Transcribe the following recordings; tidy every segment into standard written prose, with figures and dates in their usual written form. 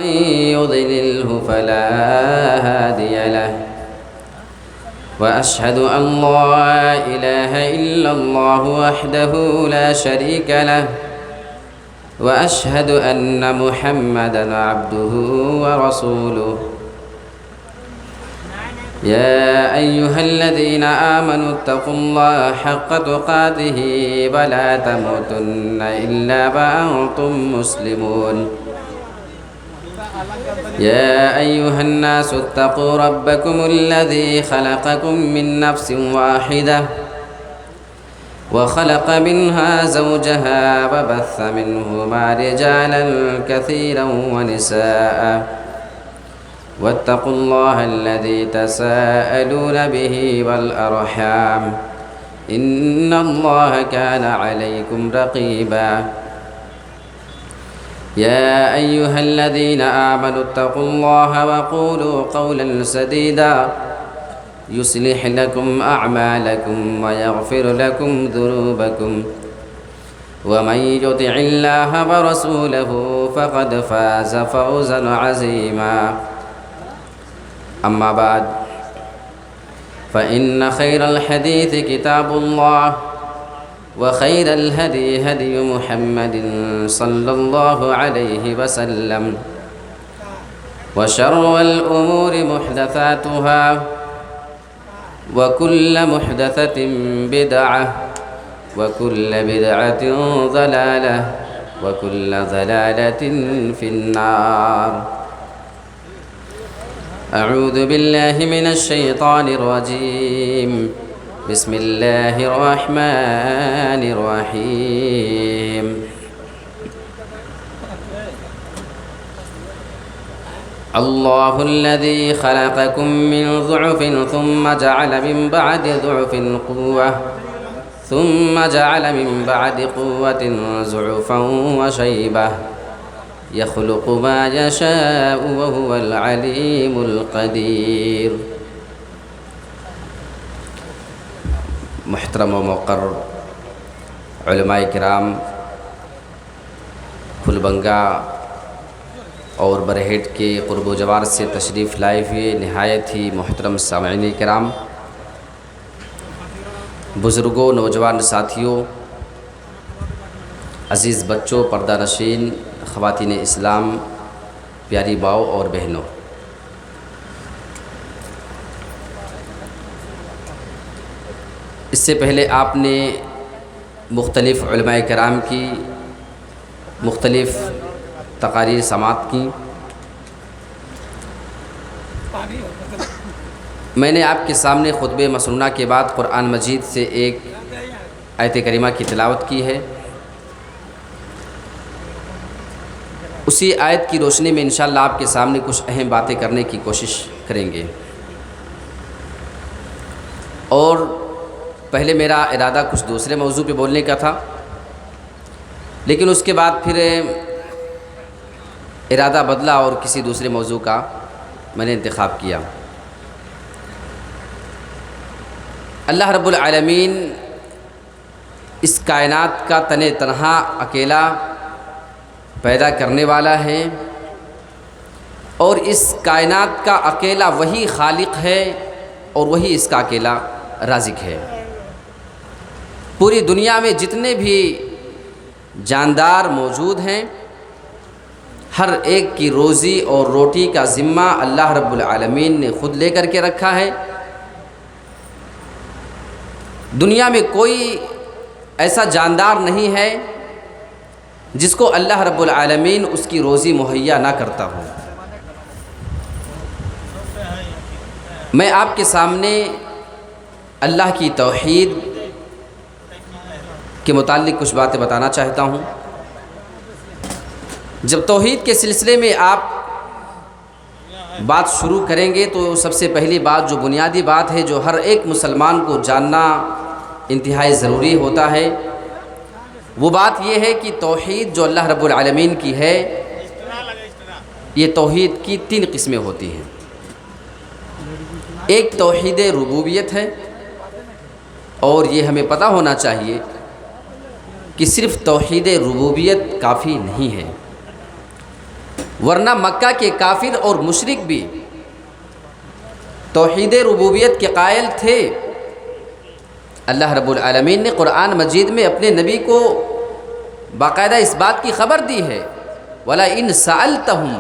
من يضلله فلا هادي له وأشهد أن لا إله إلا الله وحده لا شريك له وأشهد أن محمدًا عبده ورسوله يا أيها الذين آمنوا اتقوا الله حق تقاته ولا تموتن إلا وأنتم مسلمون يا أيها الناس اتقوا ربكم الذي خلقكم من نفس واحدة وخلق منها زوجها وبث منهما رجالا كثيرا ونساء واتقوا الله الذي تساءلون به والأرحام إن الله كان عليكم رقيبا يا أيها الذين آمنوا اتقوا الله وقولوا قولا سديدا يصلح لكم أعمالكم ويغفر لكم ذنوبكم ومن يطع الله ورسوله فقد فاز فوزا عظيما أما بعد فإن خير الحديث كتاب الله وخير الهدي هدي محمد صلى الله عليه وسلم وشر الأمور محدثاتها وكل محدثة بدعة وكل بدعة ضلالة وكل ضلالة في النار أعوذ بالله من الشيطان الرجيم بسم الله الرحمن الرحيم الله الذي خلقكم من ضعف ثم جعل من بعد ضعف قوة ثم جعل من بعد قوة ضعفا وشيبة يخلق ما يشاء وهو العليم القدير محترم و مقرر علماء کرام پھلبنگا اور برہیٹ کے قرب و جوار سے تشریف لائے ہوئے نہایت ہی محترم سامعین کرام، بزرگوں، نوجوان ساتھیوں، عزیز بچوں، پردہ نشین، خواتین اسلام، پیاری ماؤں اور بہنوں، اس سے پہلے آپ نے مختلف علماء کرام کی مختلف تقاریر سماعت کی۔ میں نے آپ کے سامنے خطبہ مسنونہ کے بعد قرآن مجید سے ایک آیت کریمہ کی تلاوت کی ہے۔ اسی آیت کی روشنی میں انشاءاللہ آپ کے سامنے کچھ اہم باتیں کرنے کی کوشش کریں گے، اور پہلے میرا ارادہ کچھ دوسرے موضوع پہ بولنے کا تھا، لیکن اس کے بعد پھر ارادہ بدلا اور کسی دوسرے موضوع کا میں نے انتخاب کیا۔ اللہ رب العالمین اس کائنات کا تن تنہا اکیلا پیدا کرنے والا ہے، اور اس کائنات کا اکیلا وہی خالق ہے اور وہی اس کا اکیلا رازق ہے۔ پوری دنیا میں جتنے بھی جاندار موجود ہیں، ہر ایک کی روزی اور روٹی کا ذمہ اللہ رب العالمین نے خود لے کر کے رکھا ہے۔ دنیا میں کوئی ایسا جاندار نہیں ہے جس کو اللہ رب العالمین اس کی روزی مہیا نہ کرتا ہو۔ میں آپ کے سامنے اللہ کی توحید کے متعلق کچھ باتیں بتانا چاہتا ہوں۔ جب توحید کے سلسلے میں آپ بات شروع کریں گے تو سب سے پہلی بات، جو بنیادی بات ہے، جو ہر ایک مسلمان کو جاننا انتہائی ضروری ہوتا ہے، وہ بات یہ ہے کہ توحید جو اللہ رب العالمین کی ہے، یہ توحید کی 3 قسمیں ہوتی ہیں۔ ایک توحید ربوبیت ہے، اور یہ ہمیں پتہ ہونا چاہیے کہ صرف توحید ربوبیت کافی نہیں ہے، ورنہ مکہ کے کافر اور مشرک بھی توحید ربوبیت کے قائل تھے۔ اللہ رب العالمین نے قرآن مجید میں اپنے نبی کو باقاعدہ اس بات کی خبر دی ہے، وَلَئِن سَأَلْتَهُمْ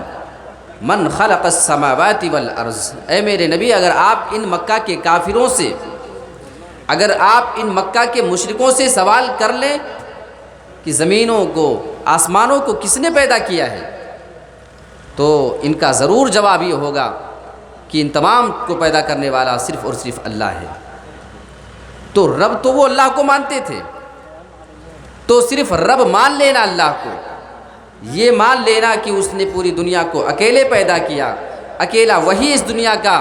مَنْ خَلَقَ السَّمَاوَاتِ وَالْأَرْضِ، اے میرے نبی اگر آپ ان مکہ کے کافروں سے، اگر آپ ان مکہ کے مشرکوں سے سوال کر لیں کہ زمینوں کو، آسمانوں کو کس نے پیدا کیا ہے، تو ان کا ضرور جواب یہ ہوگا کہ ان تمام کو پیدا کرنے والا صرف اور صرف اللہ ہے۔ تو رب تو وہ اللہ کو مانتے تھے، تو صرف رب مان لینا اللہ کو، یہ مان لینا کہ اس نے پوری دنیا کو اکیلے پیدا کیا، اکیلا وہی اس دنیا کا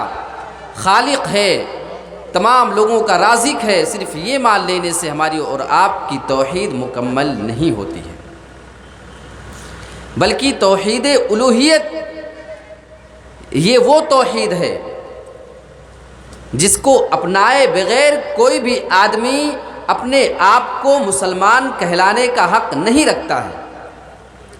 خالق ہے، تمام لوگوں کا رازق ہے، صرف یہ مان لینے سے ہماری اور آپ کی توحید مکمل نہیں ہوتی ہے، بلکہ توحید الوہیت یہ وہ توحید ہے جس کو اپنائے بغیر کوئی بھی آدمی اپنے آپ کو مسلمان کہلانے کا حق نہیں رکھتا ہے۔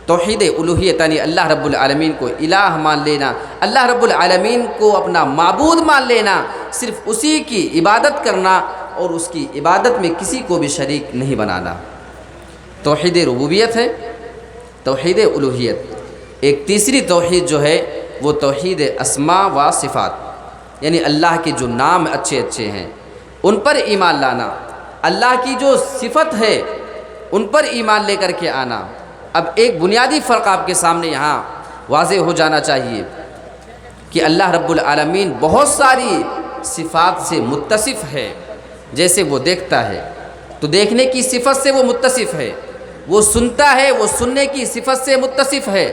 توحید الوہیت یعنی اللہ رب العالمین کو الہ مان لینا، اللہ رب العالمین کو اپنا معبود مان لینا، صرف اسی کی عبادت کرنا اور اس کی عبادت میں کسی کو بھی شریک نہیں بنانا، توحید ربوبیت ہے۔ توحید الوہیت ایک تیسری توحید جو ہے وہ توحید اسماء و صفات، یعنی اللہ کے جو نام اچھے اچھے ہیں ان پر ایمان لانا، اللہ کی جو صفت ہے ان پر ایمان لے کر کے آنا۔ اب ایک بنیادی فرق آپ کے سامنے یہاں واضح ہو جانا چاہیے کہ اللہ رب العالمین بہت ساری صفات سے متصف ہے، جیسے وہ دیکھتا ہے تو دیکھنے کی صفت سے وہ متصف ہے، وہ سنتا ہے وہ سننے کی صفت سے متصف ہے،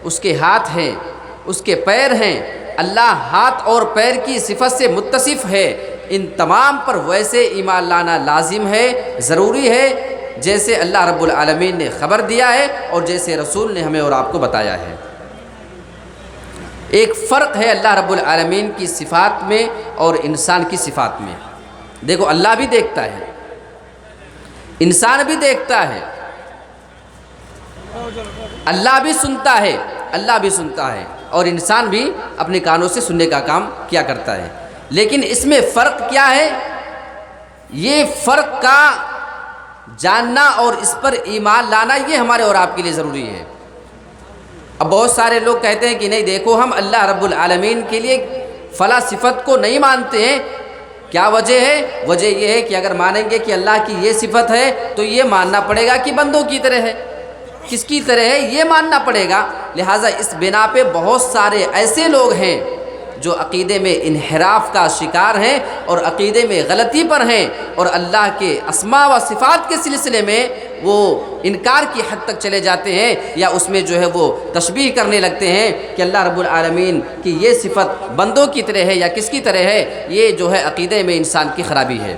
اس کے ہاتھ ہیں، اس کے پیر ہیں، اللہ ہاتھ اور پیر کی صفت سے متصف ہے۔ ان تمام پر ویسے ایمان لانا لازم ہے، ضروری ہے، جیسے اللہ رب العالمین نے خبر دیا ہے اور جیسے رسول نے ہمیں اور آپ کو بتایا ہے۔ ایک فرق ہے اللہ رب العالمین کی صفات میں اور انسان کی صفات میں۔ دیکھو اللہ بھی دیکھتا ہے، انسان بھی دیکھتا ہے، اللہ بھی سنتا ہے، اللہ بھی سنتا ہے، اور انسان بھی اپنے کانوں سے سننے کا کام کیا کرتا ہے، لیکن اس میں فرق کیا ہے؟ یہ فرق کا جاننا اور اس پر ایمان لانا یہ ہمارے اور آپ کے لیے ضروری ہے۔ اب بہت سارے لوگ کہتے ہیں کہ نہیں دیکھو ہم اللہ رب العالمین کے لیے فلاں صفت کو نہیں مانتے ہیں، کیا وجہ ہے؟ وجہ یہ ہے کہ اگر مانیں گے کہ اللہ کی یہ صفت ہے تو یہ ماننا پڑے گا کہ بندوں کی طرح ہے، کس کی طرح ہے یہ ماننا پڑے گا، لہٰذا اس بنا پہ بہت سارے ایسے لوگ ہیں جو عقیدے میں انحراف کا شکار ہیں اور عقیدے میں غلطی پر ہیں، اور اللہ کے اسماء و صفات کے سلسلے میں وہ انکار کی حد تک چلے جاتے ہیں، یا اس میں جو ہے وہ تشبیہ کرنے لگتے ہیں کہ اللہ رب العالمین کی یہ صفت بندوں کی طرح ہے یا کس کی طرح ہے۔ یہ جو ہے عقیدے میں انسان کی خرابی ہے۔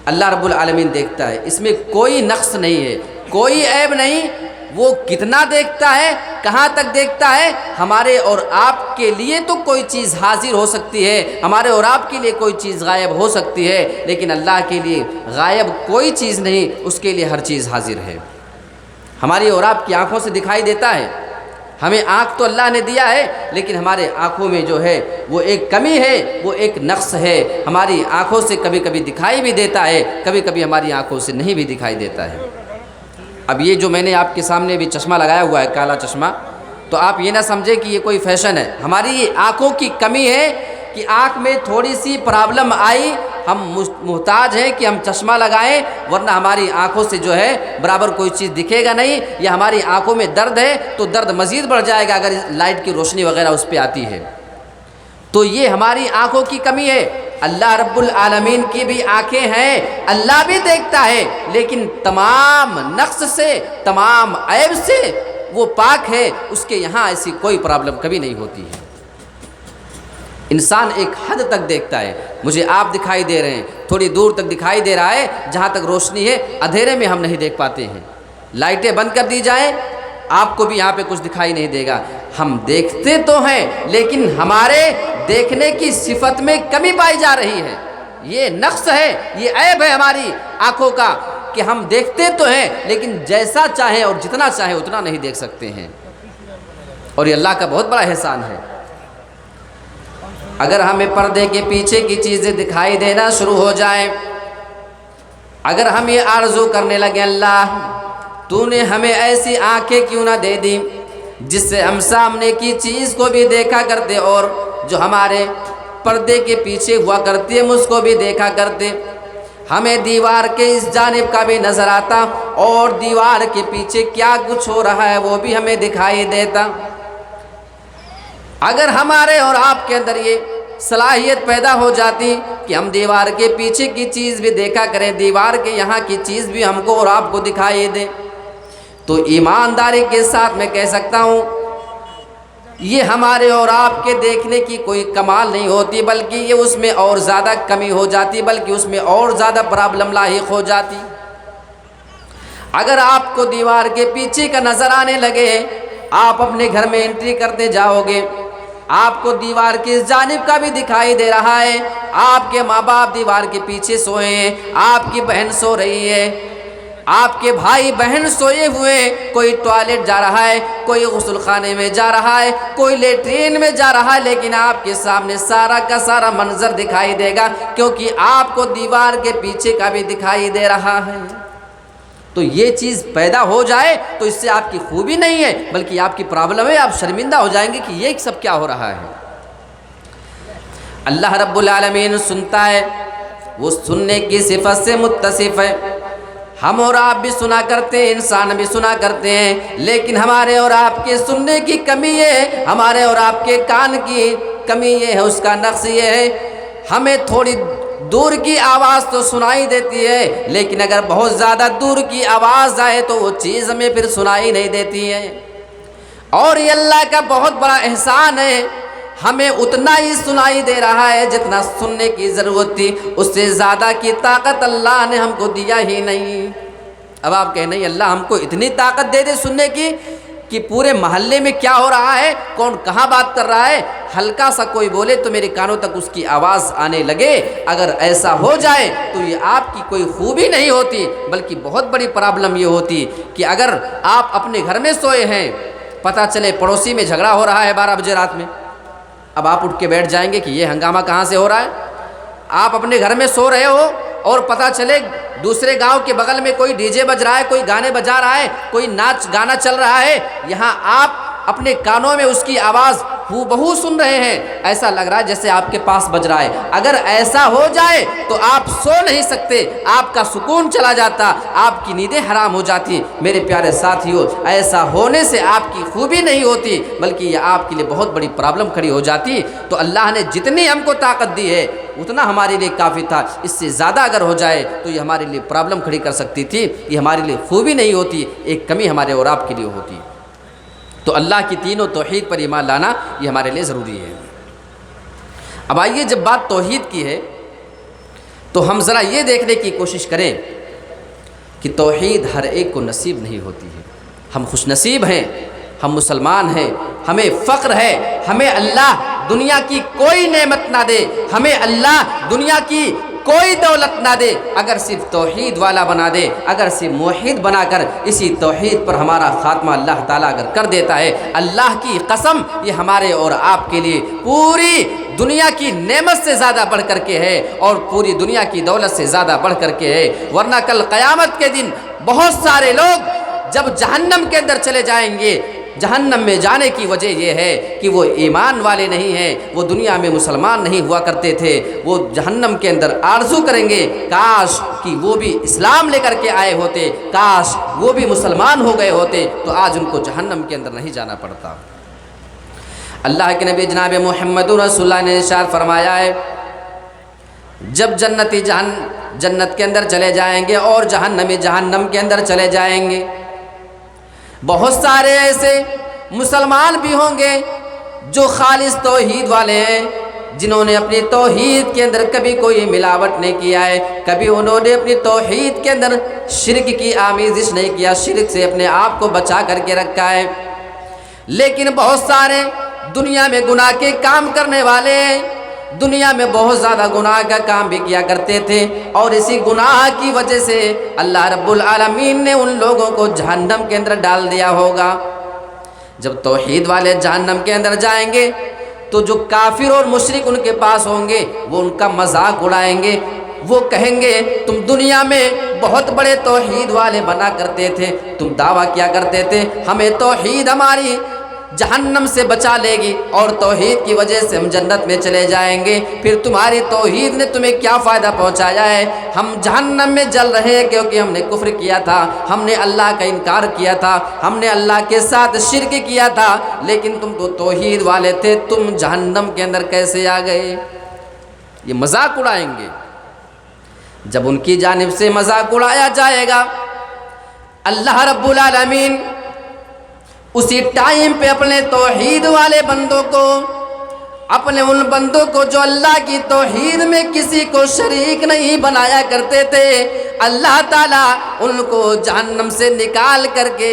اللہ رب العالمین دیکھتا ہے، اس میں کوئی نقص نہیں ہے، کوئی عیب نہیں، وہ کتنا دیکھتا ہے، کہاں تک دیکھتا ہے۔ ہمارے اور آپ کے لیے تو کوئی چیز حاضر ہو سکتی ہے، ہمارے اور آپ کے لیے کوئی چیز غائب ہو سکتی ہے، لیکن اللہ کے لیے غائب کوئی چیز نہیں، اس کے لیے ہر چیز حاضر ہے۔ ہماری اور آپ کی آنکھوں سے دکھائی دیتا ہے، ہمیں آنکھ تو اللہ نے دیا ہے، لیکن ہمارے آنکھوں میں جو ہے وہ ایک کمی ہے، وہ ایک نقص ہے، ہماری آنکھوں سے کبھی کبھی دکھائی بھی دیتا ہے، کبھی کبھی ہماری آنکھوں سے نہیں بھی دکھائی دیتا ہے۔ اب یہ جو میں نے آپ کے سامنے بھی چشمہ لگایا ہوا ہے، کالا چشمہ، تو آپ یہ نہ سمجھیں کہ یہ کوئی فیشن ہے، ہماری آنکھوں کی کمی ہے کہ آنکھ میں تھوڑی سی پرابلم آئی، ہم محتاج ہیں کہ ہم چشمہ لگائیں، ورنہ ہماری آنکھوں سے جو ہے برابر کوئی چیز دکھے گا نہیں، یا ہماری آنکھوں میں درد ہے تو درد مزید بڑھ جائے گا اگر لائٹ کی روشنی وغیرہ اس پہ آتی ہے، تو یہ ہماری آنکھوں کی کمی ہے۔ اللہ رب العالمین کی بھی آنکھیں ہیں، اللہ بھی دیکھتا ہے، لیکن تمام نقص سے، تمام عیب سے وہ پاک ہے، اس کے یہاں ایسی کوئی پرابلم کبھی نہیں ہوتی ہے۔ انسان ایک حد تک دیکھتا ہے، مجھے آپ دکھائی دے رہے ہیں، تھوڑی دور تک دکھائی دے رہا ہے، جہاں تک روشنی ہے اندھیرے میں ہم نہیں دیکھ پاتے ہیں، لائٹیں بند کر دی جائیں آپ کو بھی یہاں پہ کچھ دکھائی نہیں دے گا، ہم دیکھتے تو ہیں لیکن ہمارے دیکھنے کی صفت میں کمی پائی جا رہی ہے، یہ نقص ہے، یہ عیب ہے ہماری آنکھوں کا کہ ہم دیکھتے تو ہیں لیکن جیسا چاہیں اور جتنا چاہیں اتنا نہیں دیکھ سکتے ہیں، اور یہ اللہ کا بہت بڑا احسان ہے۔ اگر ہمیں پردے کے پیچھے کی چیزیں دکھائی دینا شروع ہو جائیں، اگر ہم یہ آرزو کرنے لگے اللہ تو نے ہمیں ایسی آنکھیں کیوں نہ دے دی جس سے ہم سامنے کی چیز کو بھی دیکھا کرتے اور جو ہمارے پردے کے پیچھے ہوا کرتی ہے اس کو بھی دیکھا کرتے، ہمیں دیوار کے اس جانب کا بھی نظر آتا اور دیوار کے پیچھے کیا کچھ ہو رہا ہے وہ بھی ہمیں دکھائی دیتا۔ اگر ہمارے اور آپ کے اندر یہ صلاحیت پیدا ہو جاتی کہ ہم دیوار کے پیچھے کی چیز بھی دیکھا کریں، دیوار کے یہاں کی چیز بھی ہم کو اور آپ کو دکھائی دے، تو ایمانداری کے ساتھ میں کہہ سکتا ہوں یہ ہمارے اور آپ کے دیکھنے کی کوئی کمال نہیں ہوتی، بلکہ یہ اس میں اور زیادہ کمی ہو جاتی، بلکہ اس میں اور زیادہ پرابلم لاحق ہو جاتی۔ اگر آپ کو دیوار کے پیچھے کا نظر آنے لگے، آپ اپنے گھر میں انٹری کرتے جاؤ گے، آپ کو دیوار کی جانب کا بھی دکھائی دے رہا ہے، آپ کے ماں باپ دیوار کے پیچھے سوئے ہیں، آپ کی بہن سو رہی ہے، آپ کے بھائی بہن سوئے ہوئے، کوئی ٹوائلٹ جا رہا ہے، کوئی غسل خانے میں جا رہا ہے، کوئی لیٹرین میں جا رہا ہے، لیکن آپ کے سامنے سارا کا سارا منظر دکھائی دے گا کیونکہ آپ کو دیوار کے پیچھے کا بھی دکھائی دے رہا ہے۔ تو یہ چیز پیدا ہو جائے تو اس سے آپ کی خوبی نہیں ہے بلکہ آپ کی پرابلم ہے، آپ شرمندہ ہو جائیں گے کہ یہ سب کیا ہو رہا ہے۔ اللہ رب العالمین سنتا ہے، وہ سننے کی صفت سے متصف ہے۔ ہم اور آپ بھی سنا کرتے ہیں، انسان بھی سنا کرتے ہیں، لیکن ہمارے اور آپ کے سننے کی کمی ہے، ہمارے اور آپ کے کان کی کمی یہ ہے، اس کا نقص یہ ہے ہمیں تھوڑی دور کی آواز تو سنائی دیتی ہے، لیکن اگر بہت زیادہ دور کی آواز آئے تو وہ چیز ہمیں پھر سنائی نہیں دیتی ہے۔ اور یہ اللہ کا بہت بڑا احسان ہے، ہمیں اتنا ہی سنائی دے رہا ہے جتنا سننے کی ضرورت تھی، اس سے زیادہ کی طاقت اللہ نے ہم کو دیا ہی نہیں۔ اب آپ کہیں نہیں اللہ ہم کو اتنی طاقت دے دے سننے کی کہ پورے محلے میں کیا ہو رہا ہے، کون کہاں بات کر رہا ہے، ہلکا سا کوئی بولے تو میرے کانوں تک اس کی آواز آنے لگے۔ اگر ایسا ہو جائے تو یہ آپ کی کوئی خوبی نہیں ہوتی بلکہ بہت بڑی پرابلم یہ ہوتی کہ اگر آپ اپنے گھر میں سوئے ہیں، پتہ چلے پڑوسی میں جھگڑا ہو رہا ہے 12 بجے رات میں، اب آپ اٹھ کے بیٹھ جائیں گے کہ یہ ہنگامہ کہاں سے ہو رہا ہے؟ آپ اپنے گھر میں سو رہے ہو اور پتہ چلے دوسرے گاؤں کے بغل میں کوئی ڈی جے بج رہا ہے، کوئی گانے بجا رہا ہے، کوئی ناچ گانا چل رہا ہے، یہاں آپ اپنے کانوں میں اس کی آواز ہو بہو سن رہے ہیں، ایسا لگ رہا ہے جیسے آپ کے پاس بج رہا ہے۔ اگر ایسا ہو جائے تو آپ سو نہیں سکتے، آپ کا سکون چلا جاتا، آپ کی نیندیں حرام ہو جاتی۔ میرے پیارے ساتھیو، ایسا ہونے سے آپ کی خوبی نہیں ہوتی بلکہ یہ آپ کے لیے بہت بڑی پرابلم کھڑی ہو جاتی۔ تو اللہ نے جتنی ہم کو طاقت دی ہے اتنا ہمارے لیے کافی تھا، اس سے زیادہ اگر ہو جائے تو یہ ہمارے لیے پرابلم کھڑی کر سکتی تھی، یہ ہمارے لیے خوبی نہیں ہوتی، ایک کمی ہمارے اور آپ کے لیے ہوتی۔ تو اللہ کی تینوں توحید پر ایمان لانا یہ ہمارے لیے ضروری ہے۔ اب آئیے جب بات توحید کی ہے تو ہم ذرا یہ دیکھنے کی کوشش کریں کہ توحید ہر ایک کو نصیب نہیں ہوتی ہے۔ ہم خوش نصیب ہیں، ہم مسلمان ہیں، ہمیں فخر ہے، ہمیں اللہ دنیا کی کوئی نعمت نہ دے، ہمیں اللہ دنیا کی کوئی دولت نہ دے، اگر صرف توحید والا بنا دے، اگر صرف موحد بنا کر اسی توحید پر ہمارا خاتمہ اللہ تعالیٰ اگر کر دیتا ہے، اللہ کی قسم یہ ہمارے اور آپ کے لیے پوری دنیا کی نعمت سے زیادہ بڑھ کر کے ہے اور پوری دنیا کی دولت سے زیادہ بڑھ کر کے ہے۔ ورنہ کل قیامت کے دن بہت سارے لوگ جب جہنم کے اندر چلے جائیں گے، جہنم میں جانے کی وجہ یہ ہے کہ وہ ایمان والے نہیں ہیں، وہ دنیا میں مسلمان نہیں ہوا کرتے تھے، وہ جہنم کے اندر آرزو کریں گے کاش کہ وہ بھی اسلام لے کر کے آئے ہوتے، کاش وہ بھی مسلمان ہو گئے ہوتے تو آج ان کو جہنم کے اندر نہیں جانا پڑتا۔ اللہ کے نبی جناب محمد رسول اللہ نے ارشاد فرمایا ہے، جب جنتی جنت کے اندر چلے جائیں گے اور جہنمی جہنم کے اندر چلے جائیں گے، بہت سارے ایسے مسلمان بھی ہوں گے جو خالص توحید والے ہیں، جنہوں نے اپنی توحید کے اندر کبھی کوئی ملاوٹ نہیں کیا ہے، کبھی انہوں نے اپنی توحید کے اندر شرک کی آمیزش نہیں کیا، شرک سے اپنے آپ کو بچا کر کے رکھا ہے۔ لیکن بہت سارے دنیا میں گناہ کے کام کرنے والے ہیں، دنیا میں بہت زیادہ گناہ کا کام بھی کیا کرتے تھے اور اسی گناہ کی وجہ سے اللہ رب العالمین نے ان لوگوں کو جہنم کے اندر ڈال دیا ہوگا۔ جب توحید والے جہنم کے اندر جائیں گے تو جو کافر اور مشرک ان کے پاس ہوں گے وہ ان کا مذاق اڑائیں گے، وہ کہیں گے تم دنیا میں بہت بڑے توحید والے بنا کرتے تھے، تم دعویٰ کیا کرتے تھے ہمیں توحید ہماری جہنم سے بچا لے گی اور توحید کی وجہ سے ہم جنت میں چلے جائیں گے، پھر تمہاری توحید نے تمہیں کیا فائدہ پہنچایا ہے؟ ہم جہنم میں جل رہے ہیں کیونکہ ہم نے کفر کیا تھا، ہم نے اللہ کا انکار کیا تھا، ہم نے اللہ کے ساتھ شرک کیا تھا، لیکن تم تو توحید والے تھے، تم جہنم کے اندر کیسے آ گئے؟ یہ مذاق اڑائیں گے۔ جب ان کی جانب سے مذاق اڑایا جائے گا، اللہ رب العالمین اسی ٹائم پہ اپنے توحید والے بندوں کو، اپنے ان بندوں کو جو اللہ کی توحید میں کسی کو شریک نہیں بنایا کرتے تھے، اللہ تعالیٰ ان کو جہنم سے نکال کر کے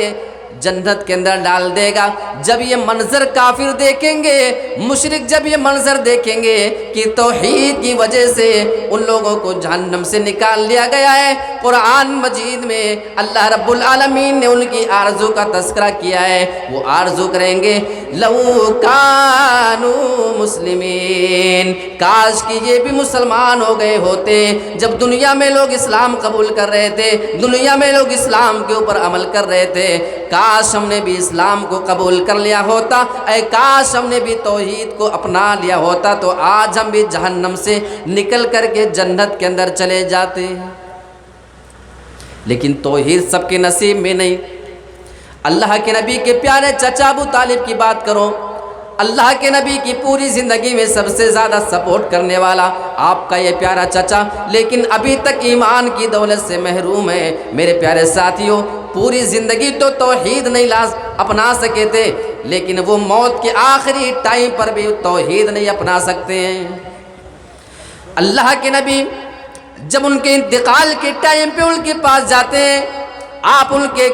جنت کے اندر ڈال دے گا۔ جب یہ منظر کافر دیکھیں گے، مشرک جب یہ منظر دیکھیں گے کہ توحید کی وجہ سے ان لوگوں کو جہنم سے نکال لیا گیا ہے، قرآن مجید میں اللہ رب العالمین نے ان کی آرزو کا تذکرہ کیا ہے، وہ آرزو کریں گے لو کانوا مسلمین، کاش کہ یہ بھی مسلمان ہو گئے ہوتے۔ جب دنیا میں لوگ اسلام قبول کر رہے تھے، دنیا میں لوگ اسلام کے اوپر عمل کر رہے تھے، کاش ہم نے بھی اسلام کو قبول کر لیا ہوتا، اے کاش ہم نے بھی توحید کو اپنا لیا ہوتا تو آج ہم بھی جہنم سے نکل کر کے جنت کے اندر چلے جاتے۔ لیکن توحید سب کے نصیب میں نہیں۔ اللہ کے نبی کے پیارے چچا ابو طالب کی بات کرو، اللہ کے نبی کی پوری زندگی میں سب سے زیادہ سپورٹ کرنے والا آپ کا یہ پیارا چچا، لیکن ابھی تک ایمان کی دولت سے محروم ہے۔ میرے پیارے ساتھیوں، پوری زندگی تو توحید نہیں اپنا سکے تھے، لیکن وہ موت کے آخری ٹائم پر بھی توحید نہیں اپنا سکتے ہیں۔ اللہ کے نبی جب ان کے انتقال کے ٹائم پہ ان کے پاس جاتے ہیں، آپ ان کے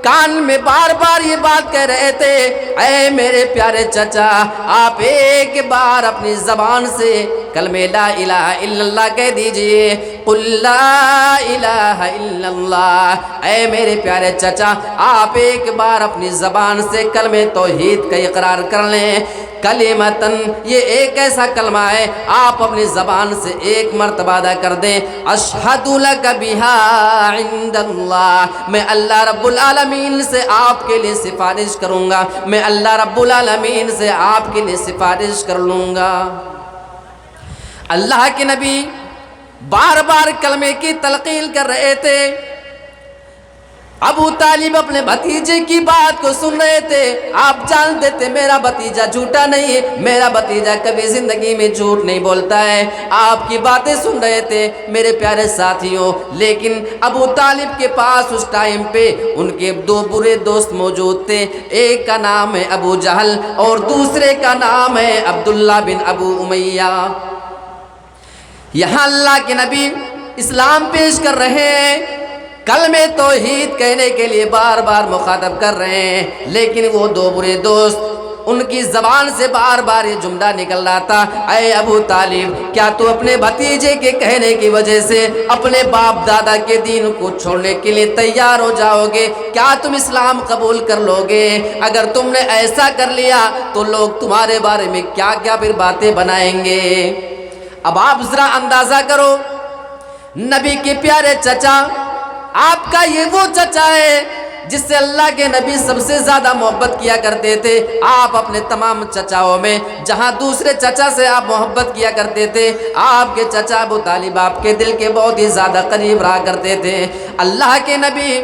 کان میں بار بار یہ بات کہہ رہے تھے، اے میرے پیارے چچا، آپ ایک بار اپنی زبان سے کلمہ لا الہ الا اللہ کہہ دیجئے، قل لا الہ الا اللہ۔ اے میرے پیارے چچا، آپ ایک بار اپنی زبان سے کلمہ توحید کا اقرار کر لیں۔ کلمتن، یہ ایک ایسا کلمہ ہے، آپ اپنی زبان سے ایک مرتبہ ادا کر دیں، اشہد لک بہا عند اللہ، میں اللہ رب العالمین سے آپ کے لیے سفارش کروں گا، میں اللہ رب العالمین سے آپ کے لیے سفارش کر لوں گا۔ اللہ کے نبی بار بار کلمے کی تلقین کر رہے تھے۔ ابو طالب اپنے بھتیجے کی بات کو سن رہے تھے، آپ جانتے تھے میرا بھتیجا جھوٹا نہیں ہے، میرا بھتیجا کبھی زندگی میں جھوٹ نہیں بولتا ہے، آپ کی باتیں سن رہے تھے میرے پیارے ساتھیوں۔ لیکن ابو طالب کے پاس اس ٹائم پہ ان کے دو برے دوست موجود تھے، ایک کا نام ہے ابو جہل اور دوسرے کا نام ہے عبداللہ بن ابو امیہ۔ یہاں اللہ کے نبی اسلام پیش کر رہے ہیں، کلمہ توحید کہنے کے لیے بار بار مخاطب کر رہے ہیں، لیکن وہ دو برے دوست ان کی زبان سے بار بار یہ جملہ نکل رہا تھا، اے ابو طالب، کیا تو اپنے بھتیجے کے کہنے کی وجہ سے اپنے باپ دادا کے دین کو چھوڑنے کے لیے تیار ہو جاؤ گے؟ کیا تم اسلام قبول کر لو گے؟ اگر تم نے ایسا کر لیا تو لوگ تمہارے بارے میں کیا کیا پھر باتیں بنائیں گے۔ اب آپ ذرا اندازہ کرو، نبی کے پیارے چچا، آپ کا یہ وہ چچا ہے جس سے اللہ کے نبی سب سے زیادہ محبت کیا کرتے تھے۔ آپ اپنے تمام چچاؤں میں جہاں دوسرے چچا سے آپ محبت کیا کرتے تھے، آپ کے چچا ابو طالب آپ کے دل کے بہت ہی زیادہ قریب رہا کرتے تھے۔ اللہ کے نبی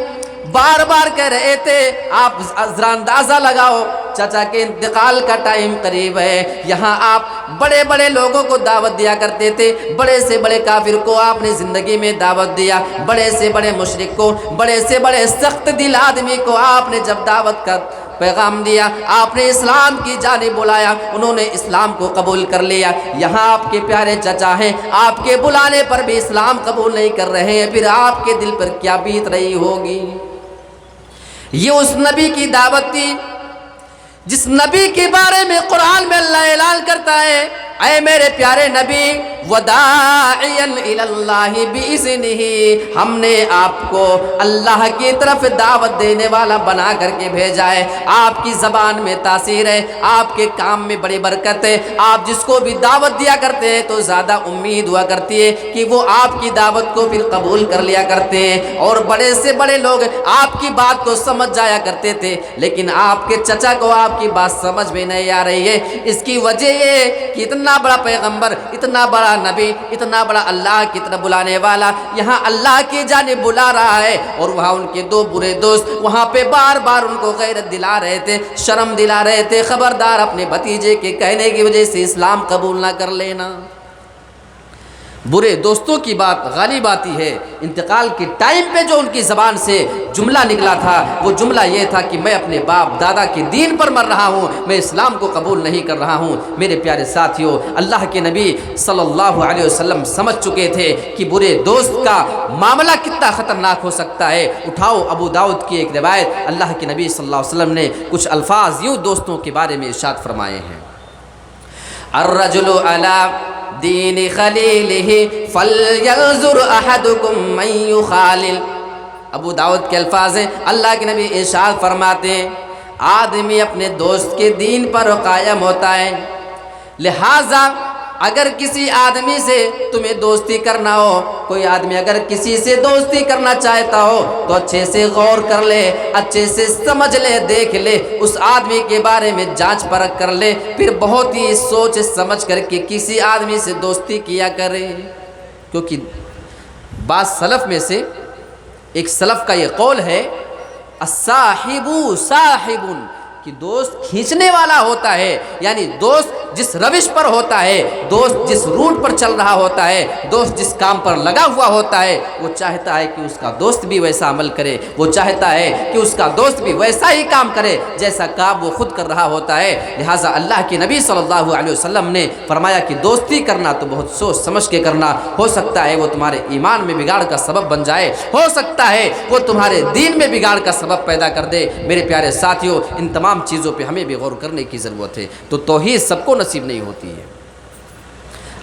بار بار کہہ رہے تھے، آپ ذرا اندازہ لگاؤ، چچا کے انتقال کا ٹائم قریب ہے، یہاں آپ بڑے بڑے لوگوں کو دعوت دیا کرتے تھے، بڑے سے بڑے کافر کو آپ نے زندگی میں دعوت دیا، بڑے سے بڑے مشرک کو، بڑے سے بڑے سخت دل آدمی کو آپ نے جب دعوت کا پیغام دیا، آپ نے اسلام کی جانب بلایا، انہوں نے اسلام کو قبول کر لیا۔ یہاں آپ کے پیارے چچا ہیں، آپ کے بلانے پر بھی اسلام قبول نہیں کر رہے ہیں، پھر آپ کے دل پر کیا بیت رہی ہوگی؟ یہ اس نبی کی دعوت تھی جس نبی کے بارے میں قرآن میں اللہ اعلان کرتا ہے، اے میرے پیارے نبی، وداعیا الی اللہ باذنہ، ہم نے آپ کو اللہ کی طرف دعوت دینے والا بنا کر کے بھیجا ہے۔ آپ کی زبان میں تاثیر ہے، آپ کے کام میں بڑی برکت ہے، آپ جس کو بھی دعوت دیا کرتے ہیں تو زیادہ امید ہوا کرتی ہے کہ وہ آپ کی دعوت کو پھر قبول کر لیا کرتے ہیں، اور بڑے سے بڑے لوگ آپ کی بات کو سمجھ جایا کرتے تھے، لیکن آپ کے چچا کو آپ کی بات سمجھ میں نہیں آ رہی ہے۔ اس کی وجہ یہ ہے کہ اتنا بڑا پیغمبر، اتنا بڑا نبی، اتنا بڑا اللہ کی طرف بلانے والا یہاں اللہ کی جانب بلا رہا ہے، اور وہاں ان کے دو برے دوست وہاں پہ بار بار ان کو غیرت دلا رہے تھے، شرم دلا رہے تھے، خبردار اپنے بھتیجے کے کہنے کی وجہ سے اسلام قبول نہ کر لینا۔ برے دوستوں کی بات غالب آتی ہے۔ انتقال کے ٹائم پہ جو ان کی زبان سے جملہ نکلا تھا وہ جملہ یہ تھا کہ میں اپنے باپ دادا کے دین پر مر رہا ہوں، میں اسلام کو قبول نہیں کر رہا ہوں۔ میرے پیارے ساتھیوں، اللہ کے نبی صلی اللہ علیہ وسلم سمجھ چکے تھے کہ برے دوست کا معاملہ کتنا خطرناک ہو سکتا ہے۔ اٹھاؤ ابو داؤد کی ایک روایت، اللہ کے نبی صلی اللہ علیہ وسلم نے کچھ الفاظ یوں دوستوں کے بارے میں ارشاد فرمائے ہیں: الرجل علی دین خلیلہ فلینظر احدکم من یخالل۔ ابو داؤد کے الفاظ ہیں، اللہ کے نبی ارشاد فرماتے ہیں آدمی اپنے دوست کے دین پر قائم ہوتا ہے، لہٰذا اگر کسی آدمی سے تمہیں دوستی کرنا ہو، کوئی آدمی اگر کسی سے دوستی کرنا چاہتا ہو تو اچھے سے غور کر لے، اچھے سے سمجھ لے، دیکھ لے، اس آدمی کے بارے میں جانچ پرکھ کر لے، پھر بہت ہی سوچ سمجھ کر کے کسی آدمی سے دوستی کیا کرے۔ کیونکہ بعض سلف میں سے ایک سلف کا یہ قول ہے الصاحب صاحب، کہ دوست کھینچنے والا ہوتا ہے، یعنی دوست جس روش پر ہوتا ہے، دوست جس روٹ پر چل رہا ہوتا ہے، دوست جس کام پر لگا ہوا ہوتا ہے، وہ چاہتا ہے کہ اس کا دوست بھی ویسا عمل کرے، وہ چاہتا ہے کہ اس کا دوست بھی ویسا ہی کام کرے جیسا کام وہ خود کر رہا ہوتا ہے۔ لہٰذا اللہ کے نبی صلی اللہ علیہ وسلم نے فرمایا کہ دوستی کرنا تو بہت سوچ سمجھ کے کرنا، ہو سکتا ہے وہ تمہارے ایمان میں بگاڑ کا سبب بن جائے، ہو سکتا ہے وہ تمہارے دین میں بگاڑ کا سبب پیدا کر دے۔ میرے پیارے ساتھیوں، ان تمام چیزوں پہ ہمیں بھی غور کرنے کی ضرورت ہے، تو توحید سب کو نصیب نہیں ہوتی ہے۔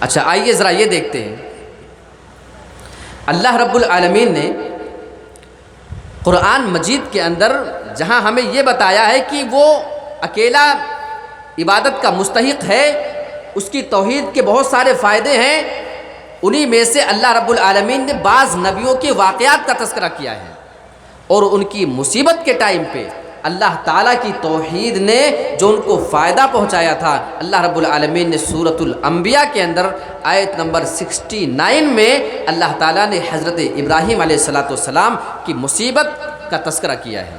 اچھا آئیے ذرا یہ دیکھتے ہیں، اللہ رب العالمین نے قرآن مجید کے اندر جہاں ہمیں یہ بتایا ہے کہ وہ اکیلا عبادت کا مستحق ہے، اس کی توحید کے بہت سارے فائدے ہیں، انہی میں سے اللہ رب العالمین نے بعض نبیوں کے واقعات کا تذکرہ کیا ہے، اور ان کی مصیبت کے ٹائم پہ اللہ تعالیٰ کی توحید نے جو ان کو فائدہ پہنچایا تھا، اللہ رب العالمین نے سورۃ الانبیاء کے اندر آیت نمبر 69 میں اللہ تعالیٰ نے حضرت ابراہیم علیہ السلام کی مصیبت کا تذکرہ کیا ہے۔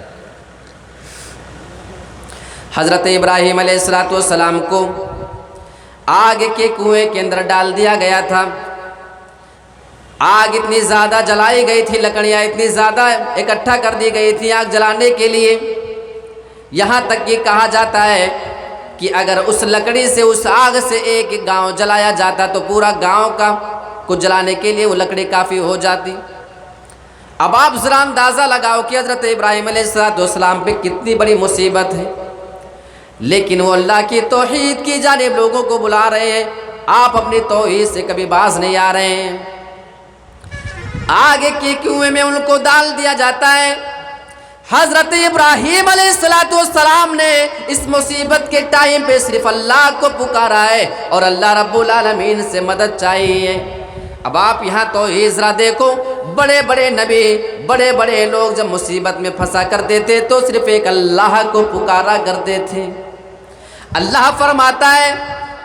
حضرت ابراہیم علیہ السلام کو آگ کے کنویں کے اندر ڈال دیا گیا تھا، آگ اتنی زیادہ جلائی گئی تھی، لکڑیاں اتنی زیادہ اکٹھا کر دی گئی تھی آگ جلانے کے لیے، یہاں تک یہ کہا جاتا ہے کہ اگر اس لکڑی سے، اس آگ سے ایک گاؤں جلایا جاتا تو پورا گاؤں کو جلانے کے لیے وہ لکڑی کافی ہو جاتی۔ اب آپ ذرا اندازہ لگاؤ کہ حضرت ابراہیم علیہ السلام پہ کتنی بڑی مصیبت ہے، لیکن وہ اللہ کی توحید کی جانب لوگوں کو بلا رہے ہیں، آپ اپنی توحید سے کبھی باز نہیں آ رہے ہیں۔ آگے کے کنویں میں ان کو ڈال دیا جاتا ہے۔ حضرت ابراہیم علیہ السلام نے اس مصیبت کے ٹائم پہ صرف اللہ کو پکارا ہے اور اللہ رب العالمین سے مدد چاہیے۔ اب آپ یہاں توحید ذرا دیکھو، بڑے بڑے نبی، بڑے بڑے لوگ جب مصیبت میں پھنسا کرتے تھے تو صرف ایک اللہ کو پکارا کرتے تھے۔ اللہ فرماتا ہے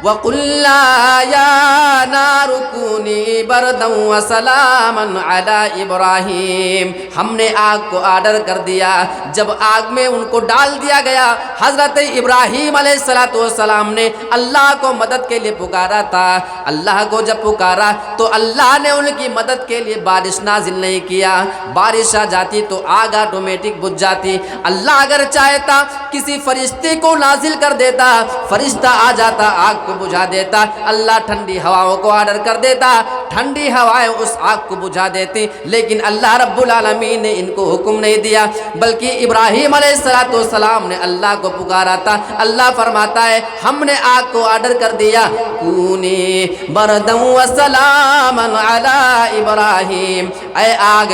وَقُلْنَا يَا نَارُ كُونِي بَرْدًا وَسَلَامًا عَلَىٰ إِبْرَاهِيمَ، ہم نے آگ کو آرڈر کر دیا، جب آگ میں ان کو ڈال دیا گیا، حضرت ابراہیم علیہ السلام نے اللہ کو مدد کے لیے پکارا تھا، اللہ کو جب پکارا تو اللہ نے ان کی مدد کے لیے بارش نازل نہیں کیا، بارش آ جاتی تو آگ آٹومیٹک بجھ جاتی، اللہ اگر چاہتا کسی فرشتے کو نازل کر دیتا، فرشتہ آ جاتا، آگ کو کو بجھا دیتا، اللہ ٹھنڈی ہواؤں کو آرڈر کر دیتا، ٹھنڈی ہوائیں اس آگ کو بجھا دیتی، لیکن اللہ رب العالمین نے ان کو حکم نہیں دیا، بلکہ ابراہیم علیہ السلام نے اللہ کو پکارا تھا۔ اللہ فرماتا ہے ہم نے آگ کو آرڈر کر دیا، کونی بردن و سلاما علی ابراہیم، اے آگ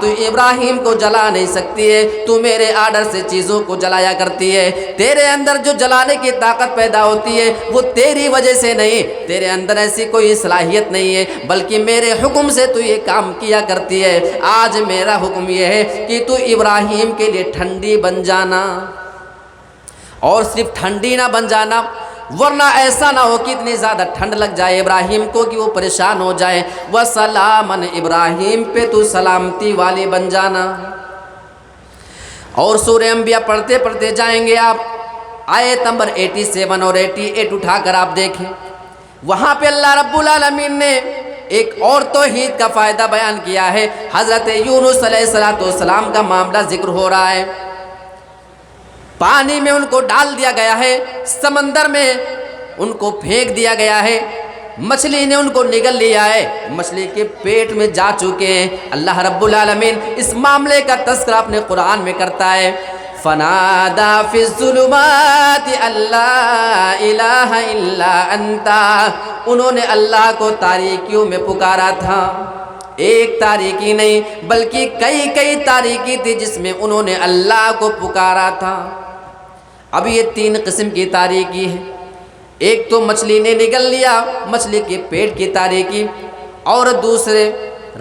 تو ابراہیم کو جلا نہیں سکتی ہے، تو میرے آرڈر سے چیزوں کو جلایا کرتی ہے، تیرے اندر جو جلانے کی طاقت پیدا ہوتی ہے وہ تیری وجہ سے نہیں، تیرے اندر ایسی کوئی صلاحیت نہیں ہے، بلکہ میرے حکم سے تو یہ کام کیا کرتی ہے۔ آج میرا حکم یہ ہے کہ تو ابراہیم کے لیے ٹھنڈی بن جانا، اور صرف ٹھنڈی نہ بن جانا، ورنہ ایسا نہ ہو کہ اتنی زیادہ ٹھنڈ لگ جائے ابراہیم کو کہ وہ پریشان ہو جائے، وَسَلَامًا ابراہیم پہ تو سلامتی والی بن جانا۔ اور سورہ انبیاء پڑھتے پڑھتے جائیں گے آپ، آیت نمبر 87 اور 88 اٹھا کر آپ دیکھیں، وہاں پہ اللہ رب العالمین نے ایک اور توحید کا فائدہ بیان کیا ہے۔ حضرت یونس علیہ السلام کا معاملہ ذکر ہو رہا ہے، پانی میں ان کو ڈال دیا گیا ہے، سمندر میں ان کو پھینک دیا گیا ہے، مچھلی نے ان کو نگل لیا ہے، مچھلی کے پیٹ میں جا چکے ہیں۔ اللہ رب العالمین اس معاملے کا تذکرہ اپنے قرآن میں کرتا ہے، فنادا فی الظلمات اللہ الہ الا انت، انہوں نے اللہ کو تاریکیوں میں پکارا تھا، ایک تاریکی نہیں بلکہ کئی تاریکی تھی جس میں انہوں نے اللہ کو پکارا تھا۔ اب یہ 3 قسم کی تاریکی ہے، ایک تو مچھلی نے نگل لیا، مچھلی کے پیٹ کی تاریکی، اور دوسرے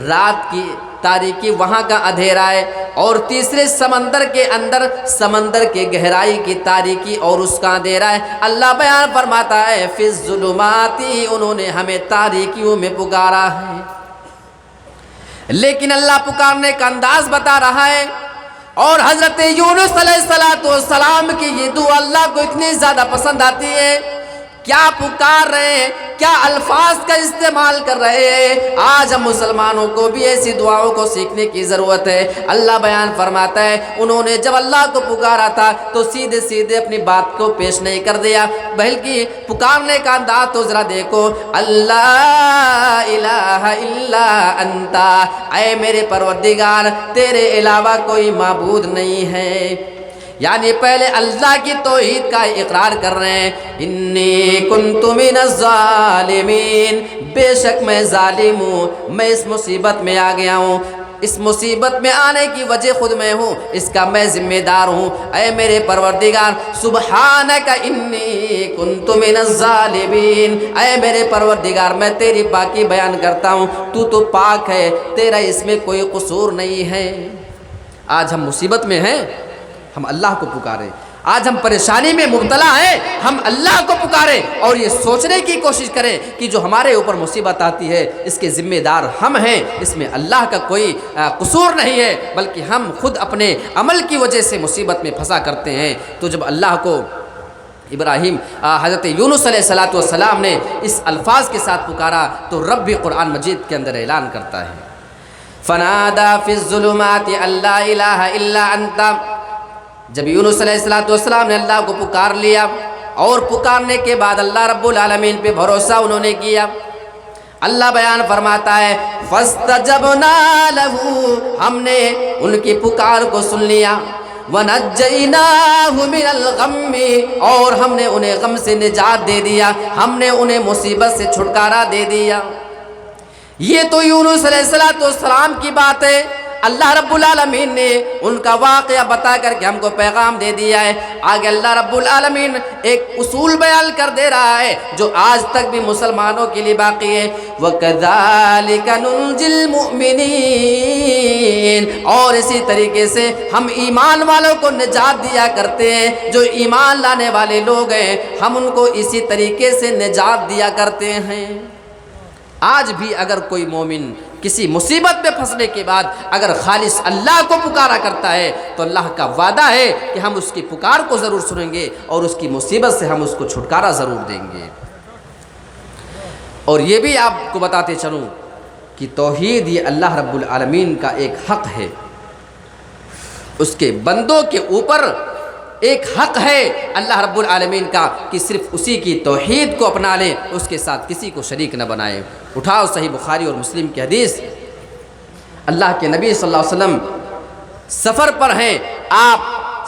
رات کی تاریکی، وہاں کا اندھیرا ہے، اور تیسرے سمندر کے اندر سمندر کے گہرائی کی تاریکی اور اس کا اندھیرا ہے۔ اللہ بیان فرماتا ہے فی الظلمات، انہوں نے ہمیں تاریکیوں میں پکارا ہے، لیکن اللہ پکارنے کا انداز بتا رہا ہے، اور حضرت یونس علیہ السلام کی یہ دعا اللہ کو اتنی زیادہ پسند آتی ہے، کیا پکار رہے ہیں، کیا الفاظ کا استعمال کر رہے ہیں۔ آج ہم مسلمانوں کو بھی ایسی دعاؤں کو سیکھنے کی ضرورت ہے۔ اللہ بیان فرماتا ہے انہوں نے جب اللہ کو پکارا تھا تو سیدھے اپنی بات کو پیش نہیں کر دیا، بلکہ پکارنے کا انداز تو ذرا دیکھو، اللہ الہ الا انت، اے میرے پروردگار تیرے علاوہ کوئی معبود نہیں ہے، یعنی پہلے اللہ کی توحید کا اقرار کر رہے ہیں، انی کنت من الظالمین، بے شک میں ظالم ہوں، میں اس مصیبت میں آ گیا ہوں، اس مصیبت میں آنے کی وجہ خود میں ہوں، اس کا میں ذمہ دار ہوں، اے میرے پروردگار سبحانک انی کنت من الظالمین، اے میرے پروردگار میں تیری پاکی بیان کرتا ہوں، تو پاک ہے، تیرا اس میں کوئی قصور نہیں ہے۔ آج ہم مصیبت میں ہیں، ہم اللہ کو پکاریں، آج ہم پریشانی میں مبتلا ہیں، ہم اللہ کو پکاریں، اور یہ سوچنے کی کوشش کریں کہ جو ہمارے اوپر مصیبت آتی ہے اس کے ذمہ دار ہم ہیں، اس میں اللہ کا کوئی قصور نہیں ہے، بلکہ ہم خود اپنے عمل کی وجہ سے مصیبت میں پھنسا کرتے ہیں۔ تو جب اللہ کو ابراہیم حضرت یونس علیہ السلام نے اس الفاظ کے ساتھ پکارا تو رب بھی قرآن مجید کے اندر اعلان کرتا ہے، فنادا فی الظلمات اللہ الہ الا انت، جب یونس علیہ السلام نے اللہ کو پکار لیا، اور پکارنے کے بعد اللہ رب العالمین پہ بھروسہ انہوں نے کیا، اللہ بیان فرماتا ہے فَاسْتَجَبْنَا لَهُ، ہم نے ان کی پکار کو سن لیا، وَنَجَّيْنَاهُ مِنَ الْغَمِّ، اور ہم نے انہیں غم سے نجات دے دیا، ہم نے انہیں مصیبت سے چھٹکارا دے دیا۔ یہ تو یونس علیہ السلام کی بات ہے، اللہ رب العالمین نے ان کا واقعہ بتا کر کے ہم کو پیغام دے دیا ہے۔ آگے اللہ رب العالمین ایک اصول بیان کر دے رہا ہے جو آج تک بھی مسلمانوں کے لیے باقی ہے، وَكَذَلِكَ نُنْجِي الْمُؤْمِنِينَ، اور اسی طریقے سے ہم ایمان والوں کو نجات دیا کرتے ہیں، جو ایمان لانے والے لوگ ہیں ہم ان کو اسی طریقے سے نجات دیا کرتے ہیں۔ آج بھی اگر کوئی مومن کسی مصیبت میں پھنسنے کے بعد اگر خالص اللہ کو پکارا کرتا ہے تو اللہ کا وعدہ ہے کہ ہم اس کی پکار کو ضرور سنیں گے اور اس کی مصیبت سے ہم اس کو چھٹکارا ضرور دیں گے۔ اور یہ بھی آپ کو بتاتے چلوں کہ توحید یہ اللہ رب العالمین کا ایک حق ہے، اس کے بندوں کے اوپر ایک حق ہے اللہ رب العالمین کا کہ صرف اسی کی توحید کو اپنا لیں، اس کے ساتھ کسی کو شریک نہ بنائیں۔ اٹھاؤ صحیح بخاری اور مسلم کی حدیث، اللہ کے نبی صلی اللہ علیہ وسلم سفر پر ہیں، آپ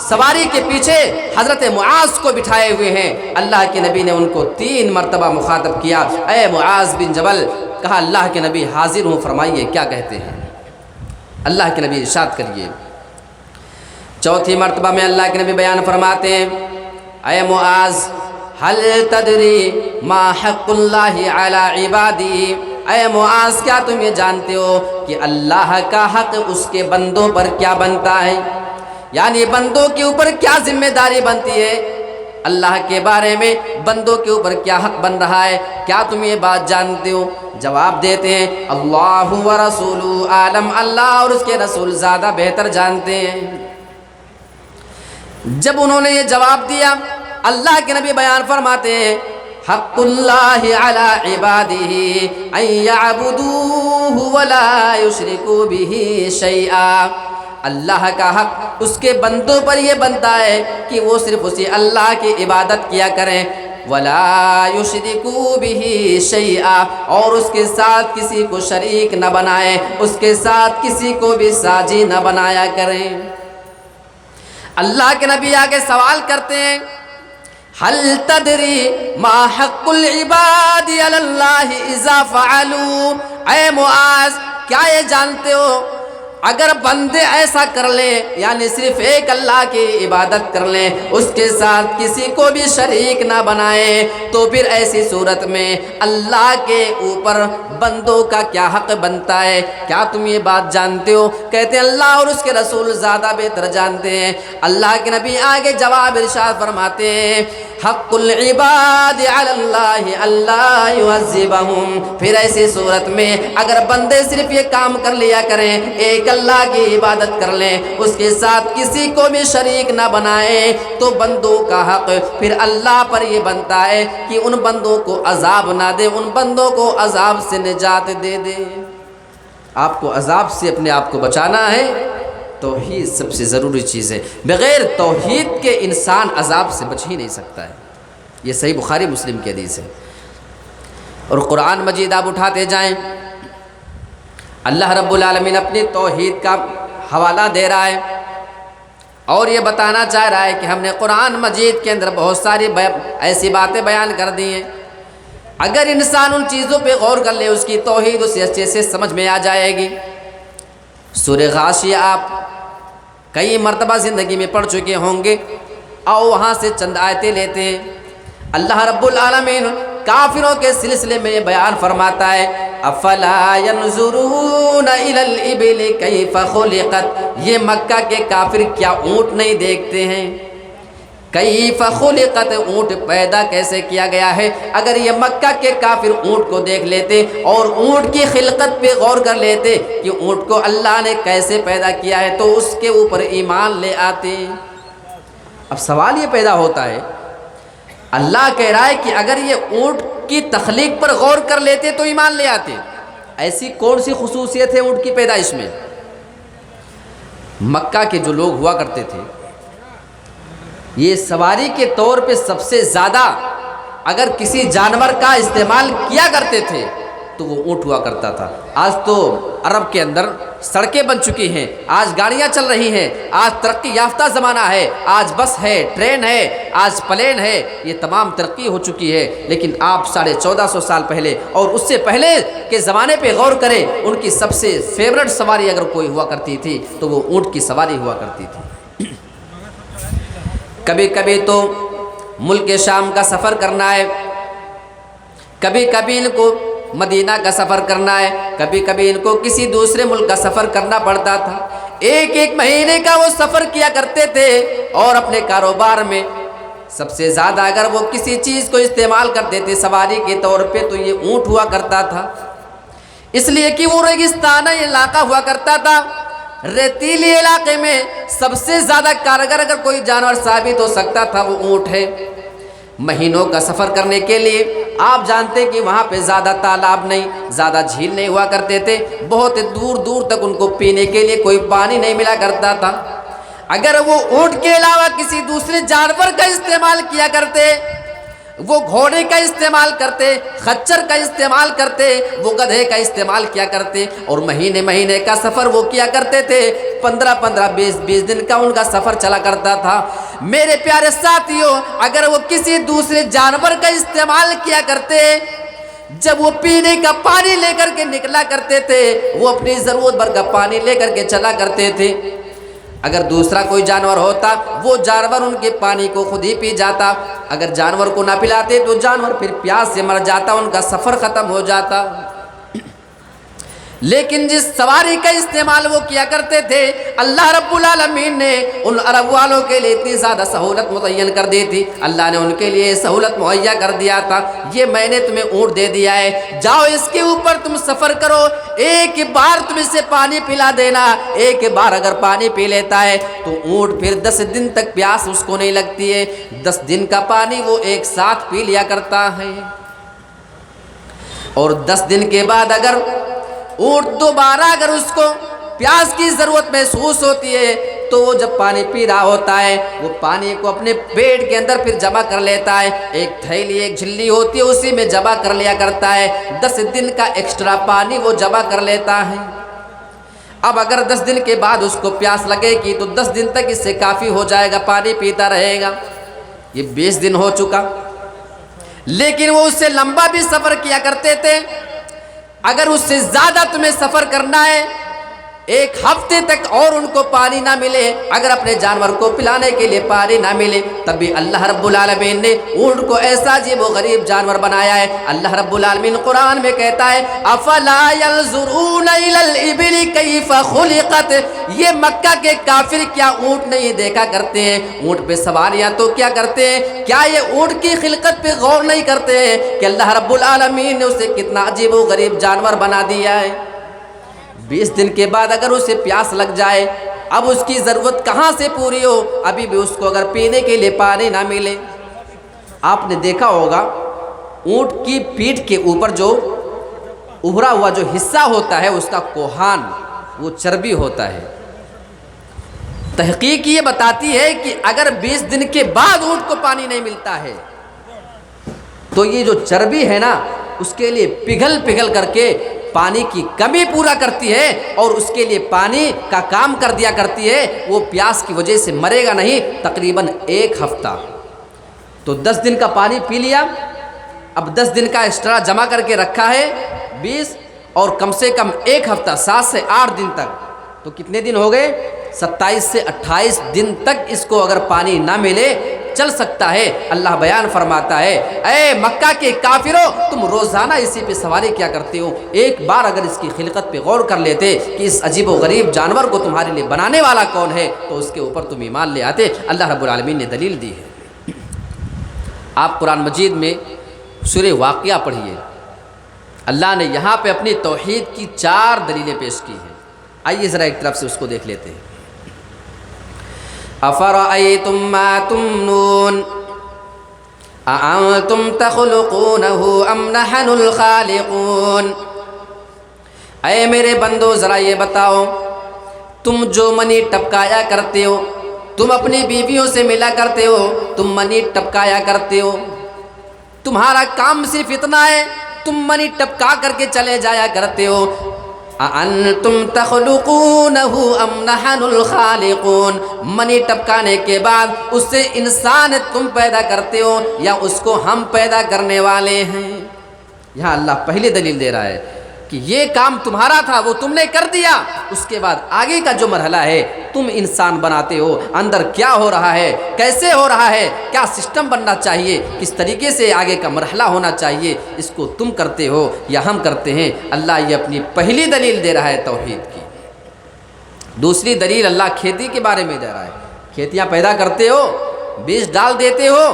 سواری کے پیچھے حضرت معاذ کو بٹھائے ہوئے ہیں۔ اللہ کے نبی نے ان کو 3 مرتبہ مخاطب کیا، اے معاذ بن جبل، کہا اللہ کے نبی حاضر ہوں، فرمائیے کیا کہتے ہیں؟ اللہ کے نبی ارشاد کریے۔ چوتھی مرتبہ میں اللہ کے نبی بیان فرماتے ہیں، اے معاذ حل تدری ما حق اللہ علی عبادی، اے معاذ کیا تم یہ جانتے ہو کہ اللہ کا حق اس کے بندوں پر کیا بنتا ہے؟ یعنی بندوں کے اوپر کیا ذمہ داری بنتی ہے، اللہ کے بارے میں بندوں کے اوپر کیا حق بن رہا ہے، کیا تم یہ بات جانتے ہو؟ جواب دیتے ہیں اللہ و رسول عالم، اللہ اور اس کے رسول زیادہ بہتر جانتے ہیں۔ جب انہوں نے یہ جواب دیا، اللہ کے نبی بیان فرماتے ہیں حق اللہ علی عبادہ ان یعبدوہ ولا یشرکوا بہ شیئا، اللہ کا حق اس کے بندوں پر یہ بنتا ہے کہ وہ صرف اسی اللہ کی عبادت کیا کریں، ولا یشرکوا بہ شیئا، اور اس کے ساتھ کسی کو شریک نہ بنائیں، اس کے ساتھ کسی کو بھی ساجی نہ بنایا کریں۔ اللہ کے نبی آگے سوال کرتے ہیں حل تدری ما حق العباد علی اللہ اذا فعلوا، اے معاذ کیا یہ جانتے ہو اگر بندے ایسا کر لیں، یعنی صرف ایک اللہ کی عبادت کر لیں، اس کے ساتھ کسی کو بھی شریک نہ بنائیں، تو پھر ایسی صورت میں اللہ کے اوپر بندوں کا کیا حق بنتا ہے؟ کیا تم یہ بات جانتے ہو؟ کہتے ہیں اللہ اور اس کے رسول زیادہ بہتر جانتے ہیں۔ اللہ کے نبی آگے جواب ارشاد فرماتے ہیں حق العباد علی اللہ اللہ یعذبہم، پھر ایسی صورت میں اگر بندے صرف یہ کام کر لیا کریں، ایک اللہ کی عبادت کر لیں، اس کے ساتھ کسی کو بھی شریک نہ بنائیں، تو بندوں کا حق پھر اللہ پر یہ بنتا ہے کہ ان بندوں کو عذاب نہ دے، ان بندوں کو عذاب سے نجات دے دے۔ آپ کو عذاب سے اپنے آپ کو بچانا ہے، توحید سب سے ضروری چیز ہے، بغیر توحید کے انسان عذاب سے بچ ہی نہیں سکتا ہے۔ یہ صحیح بخاری مسلم کی حدیث ہے۔ اور قرآن مجید آپ اٹھاتے جائیں، اللہ رب العالمین اپنی توحید کا حوالہ دے رہا ہے اور یہ بتانا چاہ رہا ہے کہ ہم نے قرآن مجید کے اندر بہت ساری ایسی باتیں بیان کر دی ہیں، اگر انسان ان چیزوں پہ غور کر لے اس کی توحید اسے اچھے سے سمجھ میں آ جائے گی۔ سورہ غاشیہ آپ کئی مرتبہ زندگی میں پڑھ چکے ہوں گے، اور وہاں سے چند آیتیں لیتے ہیں۔ اللہ رب العالمین کافروں کے سلسلے میں بیان فرماتا ہے افلا ينظرون الى الابل کیف خلقت، یہ مکہ کے کافر کیا اونٹ نہیں دیکھتے ہیں؟ کیف خلقت، اونٹ پیدا کیسے کیا گیا ہے؟ اگر یہ مکہ کے کافر اونٹ کو دیکھ لیتے اور اونٹ کی خلقت پہ غور کر لیتے کہ اونٹ کو اللہ نے کیسے پیدا کیا ہے، تو اس کے اوپر ایمان لے آتے۔ اب سوال یہ پیدا ہوتا ہے، اللہ کہہ رہا ہے کہ اگر یہ اونٹ کی تخلیق پر غور کر لیتے تو ایمان لے آتے، ایسی کون سی خصوصیت ہے اونٹ کی پیدائش میں؟ مکہ کے جو لوگ ہوا کرتے تھے یہ سواری کے طور پہ سب سے زیادہ اگر کسی جانور کا استعمال کیا کرتے تھے تو وہ اونٹ ہوا کرتا تھا۔ آج تو عرب کے اندر سڑکیں بن چکی ہیں، آج گاڑیاں چل رہی ہیں، آج ترقی یافتہ زمانہ ہے، آج بس ہے، ٹرین ہے، آج پلین ہے، یہ تمام ترقی ہو چکی ہے، لیکن آپ 1450 سال پہلے اور اس سے پہلے کے زمانے پہ غور کریں، ان کی سب سے فیورٹ سواری اگر کوئی ہوا کرتی تھی تو وہ اونٹ کی سواری ہوا کرتی تھی۔ کبھی کبھی تو ملک شام کا سفر کرنا ہے، کبھی کبھی ان کو مدینہ کا سفر کرنا ہے، کبھی کبھی ان کو کسی دوسرے ملک کا سفر کرنا پڑتا تھا۔ ایک ایک مہینے کا وہ سفر کیا کرتے تھے، اور اپنے کاروبار میں سب سے زیادہ اگر وہ کسی چیز کو استعمال کرتے تھے سواری کے طور پہ تو یہ اونٹ ہوا کرتا تھا، اس لیے کہ وہ ریگستانی علاقہ ہوا کرتا تھا۔ ریتیلی علاقے میں سب سے زیادہ کارگر اگر کوئی جانور ثابت ہو سکتا تھا وہ اونٹ ہے۔ مہینوں کا سفر کرنے کے لیے آپ جانتے کہ وہاں پہ زیادہ تالاب نہیں، زیادہ جھیل نہیں ہوا کرتے تھے، بہت دور دور تک ان کو پینے کے لیے کوئی پانی نہیں ملا کرتا تھا۔ اگر وہ اونٹ کے علاوہ کسی دوسرے جانور کا استعمال کیا کرتے، وہ گھوڑے کا استعمال کرتے، خچر کا استعمال کرتے، وہ گدھے کا استعمال کیا کرتے، اور مہینے مہینے کا سفر وہ کیا کرتے تھے، 15 20 دن کا ان کا سفر چلا کرتا تھا۔ میرے پیارے ساتھیوں، اگر وہ کسی دوسرے جانور کا استعمال کیا کرتے، جب وہ پینے کا پانی لے کر کے نکلا کرتے تھے، وہ اپنی ضرورت بھر کا پانی لے کر کے چلا کرتے تھے، اگر دوسرا کوئی جانور ہوتا وہ جانور ان کے پانی کو خود ہی پی جاتا، اگر جانور کو نہ پلاتے تو جانور پھر پیاس سے مر جاتا، ان کا سفر ختم ہو جاتا۔ لیکن جس سواری کا استعمال وہ کیا کرتے تھے، اللہ رب العالمین نے ان عرب والوں کے لیے اتنی زیادہ سہولت متعین کر دی تھی، اللہ نے ان کے لیے سہولت مہیا کر دیا تھا، یہ میں نے تمہیں اونٹ دے دیا ہے، جاؤ اس کے اوپر تم سفر کرو، ایک بار تم اسے پانی پلا دینا، ایک بار اگر پانی پی لیتا ہے تو اونٹ پھر 10 دن تک پیاس اس کو نہیں لگتی ہے، 10 دن کا پانی وہ ایک ساتھ پی لیا کرتا ہے۔ اور 10 دن کے بعد اگر اونٹ دوبارہ اگر اس کو پیاس کی ضرورت محسوس ہوتی ہے تو وہ جب پانی پی رہا ہوتا ہے، وہ پانی کو اپنے پیٹ کے اندر پھر جمع کر لیتا ہے، ایک تھیلی ایک جھلی ہوتی ہے اسی میں جمع کر لیا کرتا ہے، 10 دن کا ایکسٹرا پانی وہ جمع کر لیتا ہے۔ اب اگر 10 دن کے بعد اس کو پیاس لگے گی تو 10 دن تک اس سے کافی ہو جائے گا، پانی پیتا رہے گا، یہ 20 دن ہو چکا۔ لیکن وہ اس سے لمبا بھی سفر کیا کرتے تھے، اگر اس سے زیادہ تمہیں سفر کرنا ہے، 1 ہفتے تک اور ان کو پانی نہ ملے، اگر اپنے جانور کو پلانے کے لیے پانی نہ ملے، تب بھی اللہ رب العالمین نے اونٹ کو ایسا عجیب و غریب جانور بنایا ہے۔ اللہ رب العالمین قرآن میں کہتا ہے افلا ينظرون الى الابل كيف خلقت، یہ مکہ کے کافر کیا اونٹ نہیں دیکھا کرتے ہیں، اونٹ پہ سواریاں تو کیا کرتے ہیں، کیا یہ اونٹ کی خلقت پہ غور نہیں کرتے ہیں کہ اللہ رب العالمین نے اسے کتنا عجیب و غریب جانور بنا دیا ہے۔ 20 دن کے بعد اگر اسے پیاس لگ جائے، اب اس کی ضرورت کہاں سے پوری ہو، ابھی بھی اس کو اگر پینے کے لیے پانی نہ ملے۔ آپ نے دیکھا ہوگا اونٹ کی پیٹھ کے اوپر جو ابھرا ہوا جو حصہ ہوتا ہے اس کا کوہان، وہ چربی ہوتا ہے۔ تحقیق یہ بتاتی ہے کہ اگر 20 دن کے بعد اونٹ کو پانی نہیں ملتا ہے تو یہ جو چربی ہے نا، اس کے لیے پگھل کر کے پانی کی کمی پورا کرتی ہے اور اس کے لیے پانی کا کام کر دیا کرتی ہے، وہ پیاس کی وجہ سے مرے گا نہیں، تقریباً 1 ہفتہ۔ تو 10 دن کا پانی پی لیا، اب 10 دن کا ایکسٹرا جمع کر کے رکھا ہے 20، اور کم سے کم 1 ہفتہ 7 سے 8 دن تک، تو کتنے دن ہو گئے، 27 سے 28 دن تک اس کو اگر پانی نہ ملے چل سکتا ہے۔ اللہ بیان فرماتا ہے اے مکہ کے کافروں، تم روزانہ اسی پہ سواری کیا کرتے ہو، ایک بار اگر اس کی خلقت پہ غور کر لیتے کہ اس عجیب و غریب جانور کو تمہارے لیے بنانے والا کون ہے تو اس کے اوپر تم ایمان لے آتے۔ اللہ رب العالمین نے دلیل دی ہے۔ آپ قرآن مجید میں سورہ واقعہ پڑھیے، اللہ نے یہاں پہ اپنی توحید کی 4 دلیلیں پیش کی ہیں، آئیے ذرا ایک طرف سے اس کو دیکھ لیتے ہیں۔ افرأیتم ما تمنون اانتم تخلقونہ ام نحن الخالقون، اے میرے بندو ذرا یہ بتاؤ، تم جو منی ٹپکایا کرتے ہو، تم اپنی بیویوں سے ملا کرتے ہو، تم منی ٹپکایا کرتے ہو، تمہارا کام صرف اتنا ہے، تم منی ٹپکا کر کے چلے جایا کرتے ہو۔ اَأَنْتُمْ تَخْلُقُونَهُ أَمْ نَحْنُ الْخَالِقُونَ، منی ٹپکانے کے بعد اس سے انسان تم پیدا کرتے ہو یا اس کو ہم پیدا کرنے والے ہیں۔ یہاں اللہ پہلی دلیل دے رہا ہے کہ یہ کام تمہارا تھا، وہ تم نے کر دیا، اس کے بعد آگے کا جو مرحلہ ہے تم انسان بناتے ہو، اندر کیا ہو رہا ہے، کیسے ہو رہا ہے، کیا سسٹم بننا چاہیے، کس طریقے سے آگے کا مرحلہ ہونا چاہیے، اس کو تم کرتے ہو یا ہم کرتے ہیں۔ اللہ یہ اپنی پہلی دلیل دے رہا ہے توحید کی۔ دوسری دلیل اللہ کھیتی کے بارے میں دے رہا ہے، کھیتیاں پیدا کرتے ہو، بیج ڈال دیتے ہو،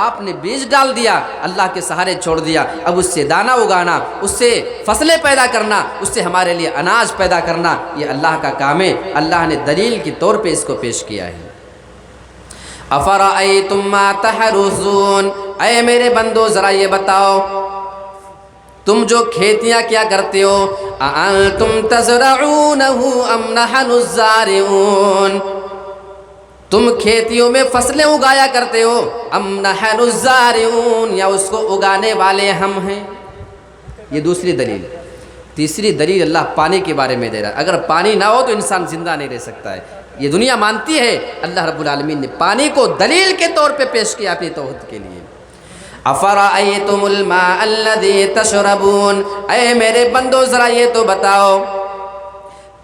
آپ نے بیج ڈال دیا، اللہ کے سہارے چھوڑ دیا، اب اس سے دانہ اگانا، اس سے فصلیں پیدا کرنا، اس سے ہمارے لیے اناج پیدا کرنا، یہ اللہ کا کام ہے۔ اللہ نے دلیل کے طور پہ اس کو پیش کیا ہے۔ افرأیتم ما تحرثون، اے میرے بندو ذرا یہ بتاؤ، تم جو کھیتیاں کیا کرتے ہو، اانتم تزرعونہ ام نحن الزارعون، تم کھیتیوں میں فصلیں اگایا کرتے ہو، ام نحن الزارعون، یا اس کو اگانے والے ہم ہیں۔ یہ دوسری دلیل۔ تیسری دلیل اللہ پانی کے بارے میں دے رہا ہے، اگر پانی نہ ہو تو انسان زندہ نہیں رہ سکتا ہے، یہ دنیا مانتی ہے۔ اللہ رب العالمین نے پانی کو دلیل کے طور پہ پیش کیا اپنی توحید کے لیے۔ افرأیتم الماء الذی تشربون، اے میرے بندو ذرا یہ تو بتاؤ،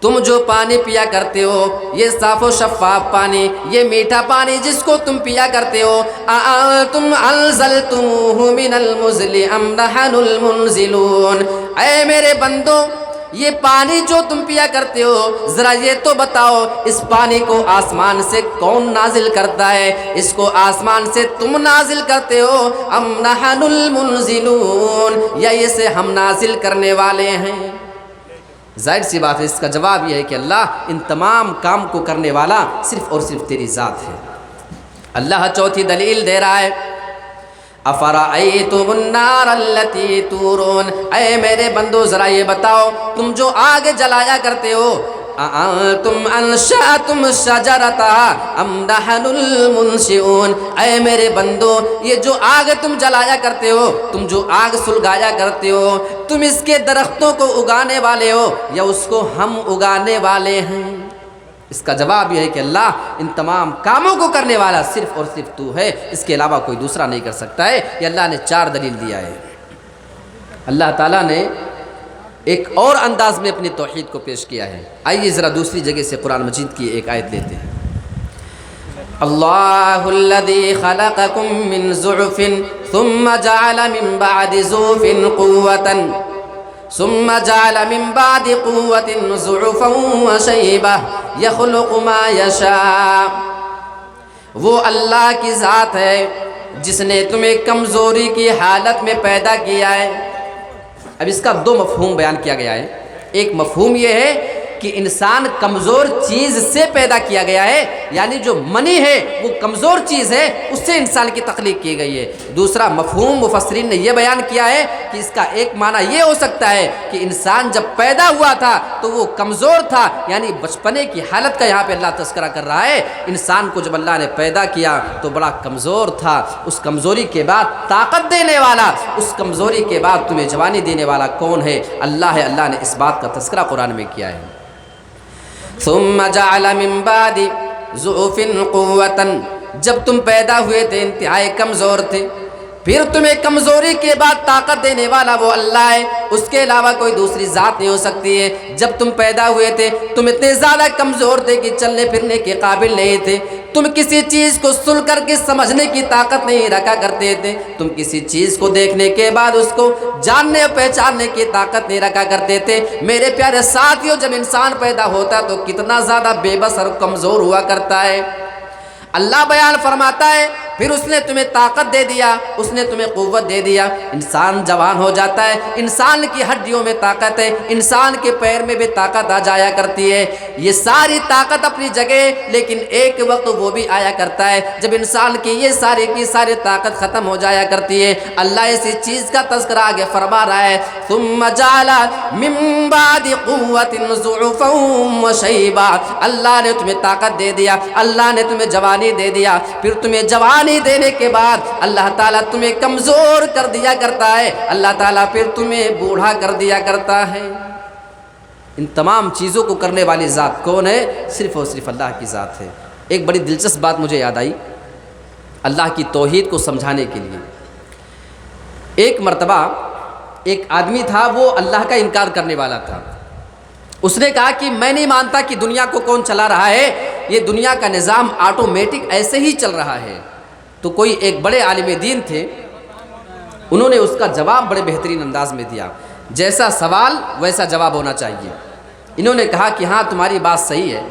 تم جو پانی پیا کرتے ہو، یہ صاف و شفاف پانی، یہ میٹھا پانی جس کو تم پیا کرتے ہو، اَأَنتُمْ أَنزَلْتُمُوهُ مِنَ الْمُزْلِ أَمْ نَحْنُ الْمُنزِلُونَ، اے میرے بندو یہ پانی جو تم پیا کرتے ہو، ذرا یہ تو بتاؤ اس پانی کو آسمان سے کون نازل کرتا ہے؟ اس کو آسمان سے تم نازل کرتے ہو، ام نحن المنزلون، یا اسے ہم نازل کرنے والے ہیں؟ ظاہر سی بات ہے، اس کا جواب یہ ہے کہ اللہ ان تمام کام کو کرنے والا صرف اور صرف تیری ذات ہے۔ اللہ چوتھی دلیل دے رہا ہے، افرأیتم النار التی تورون، اے میرے بندو ذرا یہ بتاؤ تم جو آگ جلایا کرتے ہو، اَأَنتُمْ أَنشَأْتُمُ الشَّجَرَةَ أَمْ نَحْنُ الْمُنشِئُونَ، اے میرے بندو یہ جو آگ تم جلایا کرتے ہو، تم جو آگ سلگایا کرتے ہو، تم اس کے درختوں کو اگانے والے ہو یا اس کو ہم اگانے والے ہیں؟ اس کا جواب یہ ہے کہ اللہ ان تمام کاموں کو کرنے والا صرف اور صرف تو ہے، اس کے علاوہ کوئی دوسرا نہیں کر سکتا ہے۔ یہ اللہ نے 4 دلیل دیا ہے۔ اللہ تعالیٰ نے ایک اور انداز میں اپنی توحید کو پیش کیا ہے۔ آئیے ذرا دوسری جگہ سے قرآن مجید کی ایک آیت لیتے ہیں۔ اللہ الذی خلقکم من ضعف ثم جعل من بعد ضعف قوة ثم جعل من بعد قوة ضعفا وشیبة یخلق ما یشاء، وہ اللہ کی ذات ہے جس نے تمہیں کمزوری کی حالت میں پیدا کیا ہے۔ اب اس کا 2 مفہوم بیان کیا گیا ہے۔ ایک مفہوم یہ ہے کہ انسان کمزور چیز سے پیدا کیا گیا ہے، یعنی جو منی ہے وہ کمزور چیز ہے، اس سے انسان کی تخلیق کی گئی ہے۔ دوسرا مفہوم مفسرین نے یہ بیان کیا ہے کہ اس کا ایک معنی یہ ہو سکتا ہے کہ انسان جب پیدا ہوا تھا تو وہ کمزور تھا، یعنی بچپنے کی حالت کا یہاں پہ اللہ تذکرہ کر رہا ہے۔ انسان کو جب اللہ نے پیدا کیا تو بڑا کمزور تھا، اس کمزوری کے بعد طاقت دینے والا، اس کمزوری کے بعد تمہیں جوانی دینے والا کون ہے؟ اللہ ہے۔ اللہ نے اس بات کا تذکرہ قرآن میں کیا ہے۔ ثم جعل من بعد ضعف قوة، جب تم پیدا ہوئے تھے انتہائی کمزور تھے، پھر تمہیں کمزوری کے بعد طاقت دینے والا وہ اللہ ہے، اس کے علاوہ کوئی دوسری ذات نہیں ہو سکتی ہے۔ جب تم پیدا ہوئے تھے تم اتنے زیادہ کمزور تھے کہ چلنے پھرنے کے قابل نہیں تھے، تم کسی چیز کو سن کر کے سمجھنے کی طاقت نہیں رکھا کرتے تھے، تم کسی چیز کو دیکھنے کے بعد اس کو جاننے اور پہچاننے کی طاقت نہیں رکھا کرتے تھے۔ میرے پیارے ساتھیوں، جب انسان پیدا ہوتا تو کتنا زیادہ بے بس اور کمزور ہوا کرتا ہے۔ اللہ بیان فرماتا ہے پھر اس نے تمہیں طاقت دے دیا، اس نے تمہیں قوت دے دیا، انسان جوان ہو جاتا ہے، انسان کی ہڈیوں میں طاقت ہے، انسان کے پیر میں بھی طاقت آ جایا کرتی ہے، یہ ساری طاقت اپنی جگہ، لیکن ایک وقت وہ بھی آیا کرتا ہے جب انسان کی یہ ساری کی ساری طاقت ختم ہو جایا کرتی ہے۔ اللہ اسی چیز کا تذکرہ آگے فرما رہا ہے، ثم جعل من بعد قوت ضعفا وشیبا، اللہ نے تمہیں طاقت دے دیا، اللہ نے تمہیں جوانی دے دیا، پھر تمہیں جوانی دینے کے بعد اللہ تعالیٰ تمہیں کمزور کر دیا کرتا ہے، اللہ تعالیٰ پھر تمہیں بوڑھا کر دیا کرتا ہے۔ ان تمام چیزوں کو کرنے والی ذات کون ہے؟ صرف اور صرف اللہ کی ذات ہے۔ ایک بڑی دلچسپ بات مجھے یاد آئی اللہ کی توحید کو سمجھانے کے لیے۔ ایک مرتبہ ایک آدمی تھا، وہ اللہ کا انکار کرنے والا تھا۔ اس نے کہا کہ میں نہیں مانتا کہ دنیا کو کون چلا رہا ہے، یہ دنیا کا نظام آٹومیٹک ایسے ہی چل رہا ہے۔ تو کوئی ایک بڑے عالم دین تھے، انہوں نے اس کا جواب بڑے بہترین انداز میں دیا، جیسا سوال ویسا جواب ہونا چاہیے۔ انہوں نے کہا کہ ہاں تمہاری بات صحیح ہے،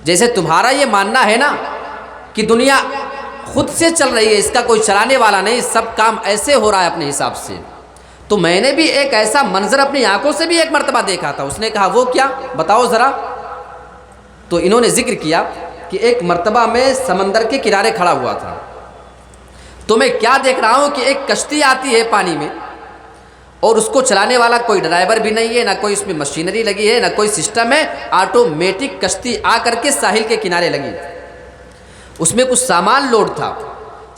جیسے تمہارا یہ ماننا ہے نا کہ دنیا خود سے چل رہی ہے، اس کا کوئی چلانے والا نہیں، سب کام ایسے ہو رہا ہے اپنے حساب سے، تو میں نے بھی ایک ایسا منظر اپنی آنکھوں سے بھی ایک مرتبہ دیکھا تھا۔ اس نے کہا وہ کیا؟ بتاؤ ذرا۔ تو انہوں نے ذکر کیا کہ ایک مرتبہ میں سمندر کے کنارے کھڑا ہوا تھا، تو میں کیا دیکھ رہا ہوں کہ ایک کشتی آتی ہے پانی میں، اور اس کو چلانے والا کوئی ڈرائیور بھی نہیں ہے، نہ کوئی اس میں مشینری لگی ہے، نہ کوئی سسٹم ہے، آٹومیٹک کشتی آ کر کے ساحل کے کنارے لگی۔ اس میں کچھ سامان لوڈ تھا،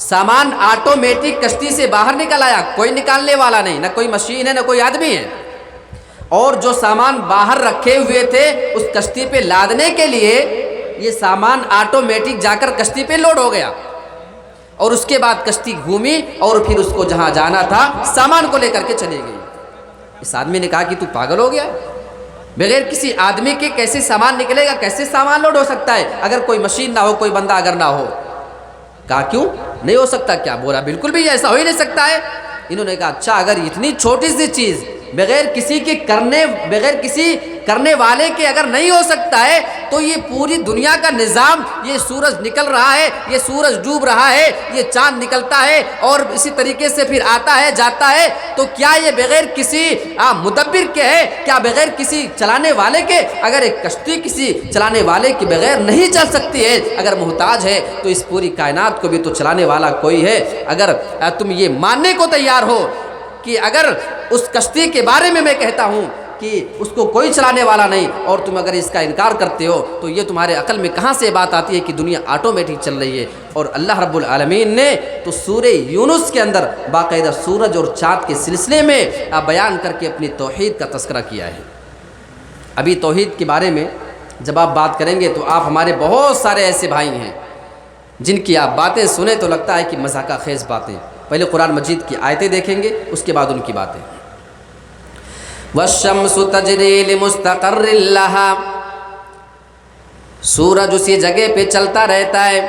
سامان آٹومیٹک کشتی سے باہر نکل آیا، کوئی نکالنے والا نہیں، نہ کوئی مشین ہے نہ کوئی آدمی ہے، اور جو سامان باہر رکھے ہوئے تھے اس کشتی پہ لادنے کے لیے یہ سامان آٹومیٹک جا کر کشتی پہ لوڈ ہو گیا، اور اس کے بعد کشتی گھومی اور پھر اس کو جہاں جانا تھا سامان کو لے کر کے چلی گئی۔ اس آدمی نے کہا کہ تو پاگل ہو گیا، بغیر کسی آدمی کے کیسے سامان نکلے گا، کیسے سامان لوڈ ہو سکتا ہے اگر کوئی مشین نہ ہو، کوئی بندہ اگر نہ ہو؟ کہا کیوں نہیں ہو سکتا کیا؟ بولا بالکل بھی ایسا ہو ہی نہیں سکتا ہے۔ انہوں نے کہا اچھا اگر اتنی چھوٹی سی چیز بغیر کسی کرنے والے کے اگر نہیں ہو سکتا ہے تو یہ پوری دنیا کا نظام، یہ سورج نکل رہا ہے، یہ سورج ڈوب رہا ہے، یہ چاند نکلتا ہے اور اسی طریقے سے پھر آتا ہے جاتا ہے، تو کیا یہ بغیر کسی مدبر کے ہے؟ کیا بغیر کسی چلانے والے کے؟ اگر ایک کشتی کسی چلانے والے کے بغیر نہیں چل سکتی ہے، اگر محتاج ہے تو اس پوری کائنات کو بھی تو چلانے والا کوئی ہے۔ اگر تم یہ ماننے کو تیار ہو کہ اگر اس کشتی کے بارے میں کہتا ہوں کہ اس کو کوئی چلانے والا نہیں، اور تم اگر اس کا انکار کرتے ہو تو یہ تمہارے عقل میں کہاں سے بات آتی ہے کہ دنیا آٹومیٹک چل رہی ہے؟ اور اللہ رب العالمین نے تو سورہ یونس کے اندر باقاعدہ سورج اور چاند کے سلسلے میں بیان کر کے اپنی توحید کا تذکرہ کیا ہے۔ ابھی توحید کے بارے میں جب آپ بات کریں گے تو آپ ہمارے بہت سارے ایسے بھائی ہیں جن کی آپ باتیں سنیں تو لگتا ہے کہ مذاق خیز باتیں۔ پہلے قرآن مجید کی آیتیں دیکھیں گے، اس کے بعد ان کی باتیں۔ وَالشَّمْسُ تَجْرِي لِمُسْتَقَرٍّ لَهَا، سورج اسی جگہ پہ چلتا رہتا ہے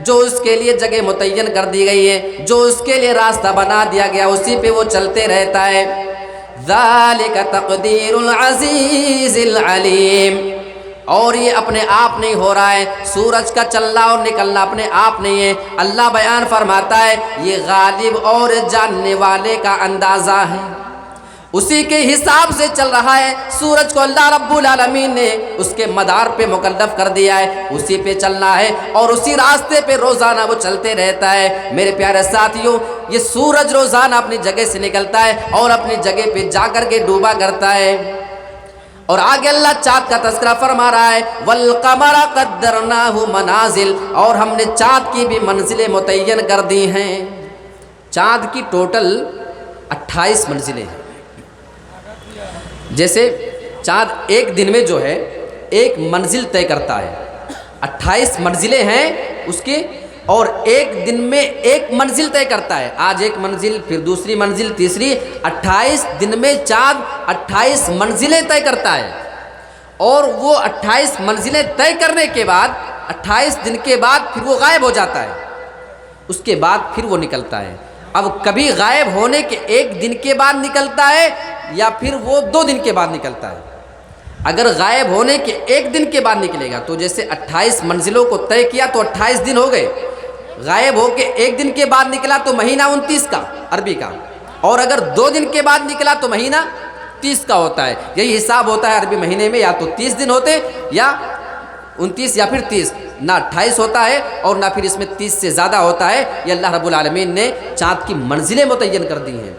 جو اس کے لیے جگہ متعین کر دی گئی ہے، جو اس کے لیے راستہ بنا دیا گیا اسی پہ وہ چلتے رہتا ہے۔ ذَلِكَ تَقْدِيرُ الْعَزِيزِ الْعَلِيمِ، اور یہ اپنے آپ نہیں ہو رہا ہے، سورج کا چلنا اور نکلنا اپنے آپ نہیں ہے، اللہ بیان فرماتا ہے یہ غالب اور جاننے والے کا اندازہ ہے، اسی کے حساب سے چل رہا ہے۔ سورج کو اللہ رب العالمین نے اس کے مدار پہ مکلف کر دیا ہے، اسی پہ چلنا ہے اور اسی راستے پہ روزانہ وہ چلتے رہتا ہے۔ میرے پیارے ساتھیوں، یہ سورج روزانہ اپنی جگہ سے نکلتا ہے اور اپنی جگہ پہ جا کر کے ڈوبا کرتا ہے۔ اور آگے اللہ چاند کا تذکرہ فرما رہا ہے وَالْقَمَرَ قَدَّرْنَاهُ مَنَازِلَ، اور ہم نے چاند کی بھی منزلیں متعین کر دی ہیں۔ چاند کی ٹوٹل 28 منزلیں ہیں۔ جیسے چاند ایک دن میں جو ہے ایک منزل طے کرتا ہے، 28 منزلیں ہیں اس کے، اور ایک دن میں ایک منزل طے کرتا ہے، آج ایک منزل پھر دوسری منزل تیسری، 28 دن میں چاند 28 منزلیں طے کرتا ہے، اور وہ 28 منزلیں طے کرنے کے بعد 28 دن کے بعد پھر وہ غائب ہو جاتا ہے، اس کے بعد پھر وہ نکلتا ہے۔ اب کبھی غائب ہونے کے ایک دن کے بعد نکلتا ہے یا پھر وہ 2 دن کے بعد نکلتا ہے۔ اگر غائب ہونے کے ایک دن کے بعد نکلے گا تو جیسے 28 منزلوں کو طے کیا تو 28 دن ہو گئے، غائب ہو کے ایک دن کے بعد نکلا تو مہینہ 29 کا عربی کا، اور اگر 2 دن کے بعد نکلا تو مہینہ 30 کا ہوتا ہے۔ یہی حساب ہوتا ہے عربی مہینے میں، یا تو 30 دن ہوتے یا 29 یا پھر 30، نہ 28 ہوتا ہے اور نہ پھر اس میں 30 سے زیادہ ہوتا ہے۔ یہ اللہ رب العالمین نے چاند کی منزلیں متعین کر دی ہیں۔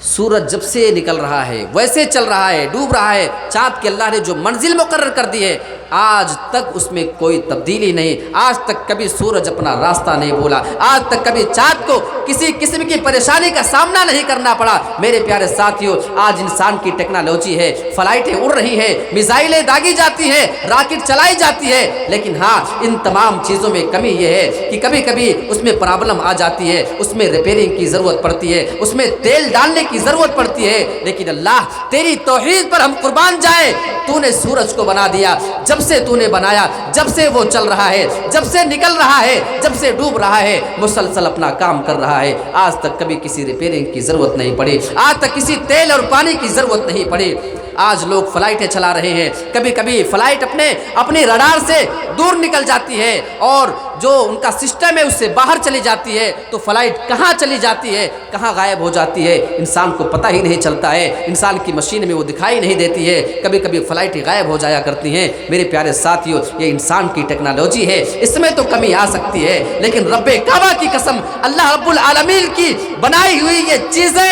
سورج جب سے نکل رہا ہے ویسے چل رہا ہے، ڈوب رہا ہے، چاند کے اللہ نے جو منزل مقرر کر دی ہے آج تک اس میں کوئی تبدیلی نہیں، آج تک کبھی سورج اپنا راستہ نہیں بھولا، آج تک کبھی چاند کو کسی قسم کی پریشانی کا سامنا نہیں کرنا پڑا۔ میرے پیارے ساتھیوں، آج انسان کی ٹیکنالوجی ہے، فلائٹیں اڑ رہی ہیں، میزائلیں داغی جاتی ہیں، راکٹ چلائی جاتی ہے، لیکن ہاں ان تمام چیزوں میں کمی یہ ہے کہ کبھی کبھی اس میں پرابلم آ جاتی ہے، اس میں ریپیئرنگ کی ضرورت پڑتی ہے، اس میں تیل ڈالنے کی ضرورت پڑتی ہے، لیکن اللہ تیری توحید پر ہم قربان جائیں، تو نے سورج کو بنا دیا، جب سے تو نے بنایا، جب سے وہ چل رہا ہے، جب سے نکل رہا ہے، جب سے ڈوب رہا ہے، مسلسل اپنا کام کر رہا ہے، آج تک کبھی کسی ریپیئرنگ کی ضرورت نہیں پڑی، آج تک کسی تیل اور پانی کی ضرورت نہیں پڑی۔ آج لوگ فلائٹیں چلا رہے ہیں، کبھی کبھی فلائٹ اپنے رڈار سے دور نکل جاتی ہے اور جو ان کا سسٹم ہے اس سے باہر چلی جاتی ہے، تو فلائٹ کہاں چلی جاتی ہے، کہاں غائب ہو جاتی ہے، انسان کو پتہ ہی نہیں چلتا ہے، انسان کی مشین میں وہ دکھائی نہیں دیتی ہے، کبھی کبھی فلائٹ غائب ہو جایا کرتی ہیں۔ میرے پیارے ساتھیوں، یہ انسان کی ٹیکنالوجی ہے، اس میں تو کمی آ سکتی ہے، لیکن رب کعبہ کی قسم، اللہ رب العالمین کی بنائی ہوئی یہ چیزیں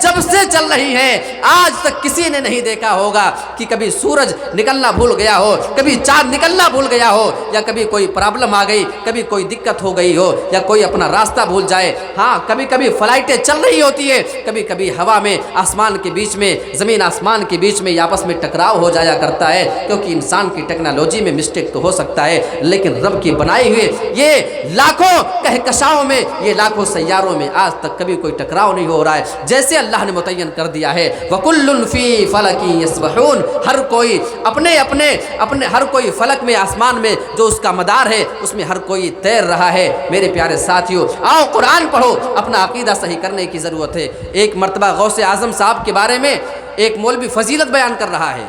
جب سے چل رہی ہیں آج تک کسی نے نہیں دیکھا ہوگا کہ کبھی سورج نکلنا بھول گیا ہو، کبھی چاند نکلنا بھول گیا ہو، یا کبھی کوئی پرابلم آ گئی، کبھی کوئی دقت ہو گئی ہو، یا کوئی اپنا راستہ بھول جائے۔ ہاں کبھی کبھی فلائٹیں چل رہی ہوتی ہے، کبھی کبھی ہوا میں آسمان کے بیچ میں، زمین آسمان کے بیچ میں آپس میں ٹکراؤ ہو جایا کرتا ہے، کیونکہ انسان کی ٹیکنالوجی میں مسٹیک تو ہو سکتا ہے، لیکن رب کی بنائی ہوئے یہ لاکھوں کہکشاؤں میں، یہ لاکھوں سیاروں میں آج تک کبھی کوئی ٹکراؤ نہیں ہو رہا ہے، جیسے اللہ نے متعین کر دیا ہے وَكُلٌّ فِي فَلَكٍ يَسْبَحُونَ۔ ہر کوئی اپنے ہر کوئی فلک میں، آسمان میں جو اس کا مدار ہے اس میں ہر کوئی تیر رہا ہے۔ میرے پیارے ساتھیوں، آؤ قرآن پڑھو، اپنا عقیدہ صحیح کرنے کی ضرورت ہے۔ ایک مرتبہ غوث اعظم صاحب کے بارے میں ایک مولوی فضیلت بیان کر رہا ہے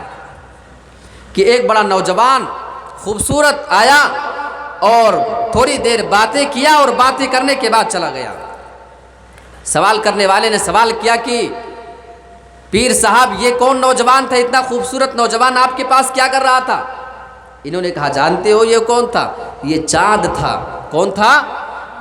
کہ ایک بڑا نوجوان خوبصورت آیا اور تھوڑی دیر باتیں کیا اور باتیں کرنے کے بعد چلا گیا۔ سوال کرنے والے نے سوال کیا کہ پیر صاحب یہ کون نوجوان تھا، اتنا خوبصورت نوجوان آپ کے پاس کیا کر رہا تھا؟ انہوں نے کہا جانتے ہو یہ کون تھا؟ یہ چاند تھا۔ کون تھا؟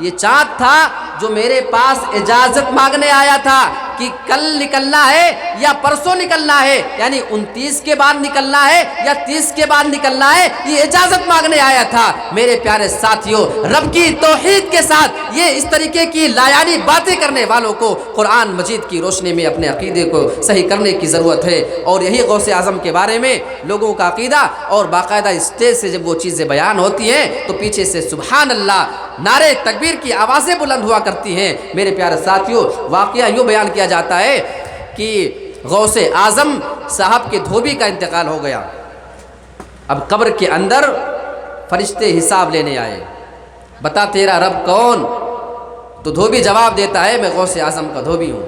یہ چاند تھا جو میرے پاس اجازت مانگنے آیا تھا کہ کل نکلنا ہے یا پرسوں نکلنا ہے، یعنی 29 کے بعد نکلنا ہے یا 30 کے بعد نکلنا ہے، یہ اجازت مانگنے آیا تھا۔ میرے پیارے ساتھیوں، رب کی توحید کے ساتھ یہ اس طریقے کی لایانی باتیں کرنے والوں کو قرآن مجید کی روشنی میں اپنے عقیدے کو صحیح کرنے کی ضرورت ہے، اور یہی غوث اعظم کے بارے میں لوگوں کا عقیدہ، اور باقاعدہ اسٹیج سے جب وہ چیزیں بیان ہوتی ہیں تو پیچھے سے سبحان اللہ نعرے تکبیر کی آوازیں بلند ہوا کرتی ہیں۔ میرے پیارے ساتھیوں، واقعہ یوں بیان کیا جاتا ہے کہ غوث اعظم صاحب کے دھوبی کا انتقال ہو گیا۔ اب قبر کے اندر فرشتے حساب لینے آئے، بتا تیرا رب کون؟ تو دھوبی جواب دیتا ہے میں غوث اعظم کا دھوبی ہوں۔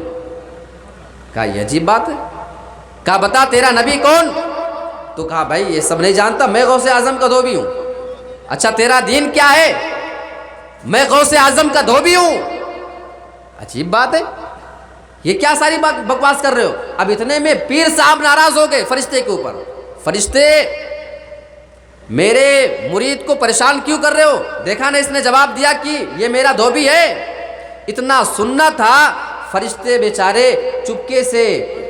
کہا یہ عجیب بات ہے۔ کہا بتا تیرا نبی کون؟ تو کہا بھائی یہ سب نہیں جانتا، میں غوث اعظم کا دھوبی ہوں۔ اچھا تیرا دین کیا ہے؟ میں غوث اعظم کا دھوبی ہوں۔ عجیب بات ہے، یہ کیا ساری بکواس کر رہے ہو؟ اب اتنے میں پیر صاحب ناراض ہو گئے فرشتے کے اوپر۔ فرشتے میرے مرید کو پریشان کیوں کر رہے ہو؟ دیکھا نا اس نے جواب دیا کہ یہ میرا دھوبی ہے۔ اتنا سننا تھا، فرشتے بیچارے چپکے سے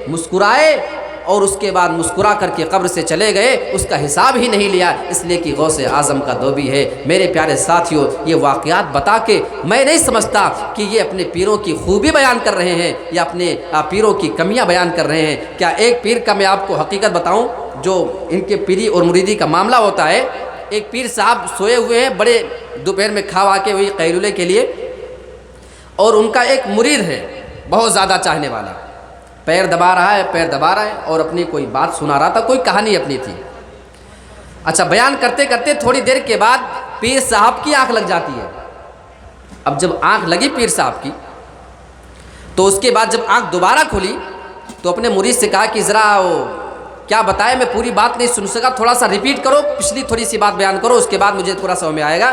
مسکرائے اور اس کے بعد مسکرا کر کے قبر سے چلے گئے، اس کا حساب ہی نہیں لیا، اس لیے کہ غوث اعظم کا دھوبی ہے۔ میرے پیارے ساتھیوں، یہ واقعات بتا کے میں نہیں سمجھتا کہ یہ اپنے پیروں کی خوبی بیان کر رہے ہیں یا اپنے پیروں کی کمیاں بیان کر رہے ہیں۔ کیا ایک پیر کا میں آپ کو حقیقت بتاؤں جو ان کے پیری اور مریدی کا معاملہ ہوتا ہے۔ ایک پیر صاحب سوئے ہوئے ہیں بڑے دوپہر میں کھا کے ہوئی قیلولے کے لیے، اور ان کا ایک مرید ہے بہت زیادہ چاہنے والا، پیر دبا رہا ہے اور اپنی کوئی بات سنا رہا تھا، کوئی کہانی اپنی تھی۔ اچھا بیان کرتے کرتے تھوڑی دیر کے بعد پیر صاحب کی آنکھ لگ جاتی ہے۔ اب جب آنکھ لگی پیر صاحب کی تو اس کے بعد جب آنکھ دوبارہ کھلی تو اپنے مرید سے کہا کہ ذرا کیا بتائے، میں پوری بات نہیں سن سکا، تھوڑا سا ریپیٹ کرو، پچھلی تھوڑی سی بات بیان کرو، اس کے بعد مجھے پورا سمجھ میں آئے گا۔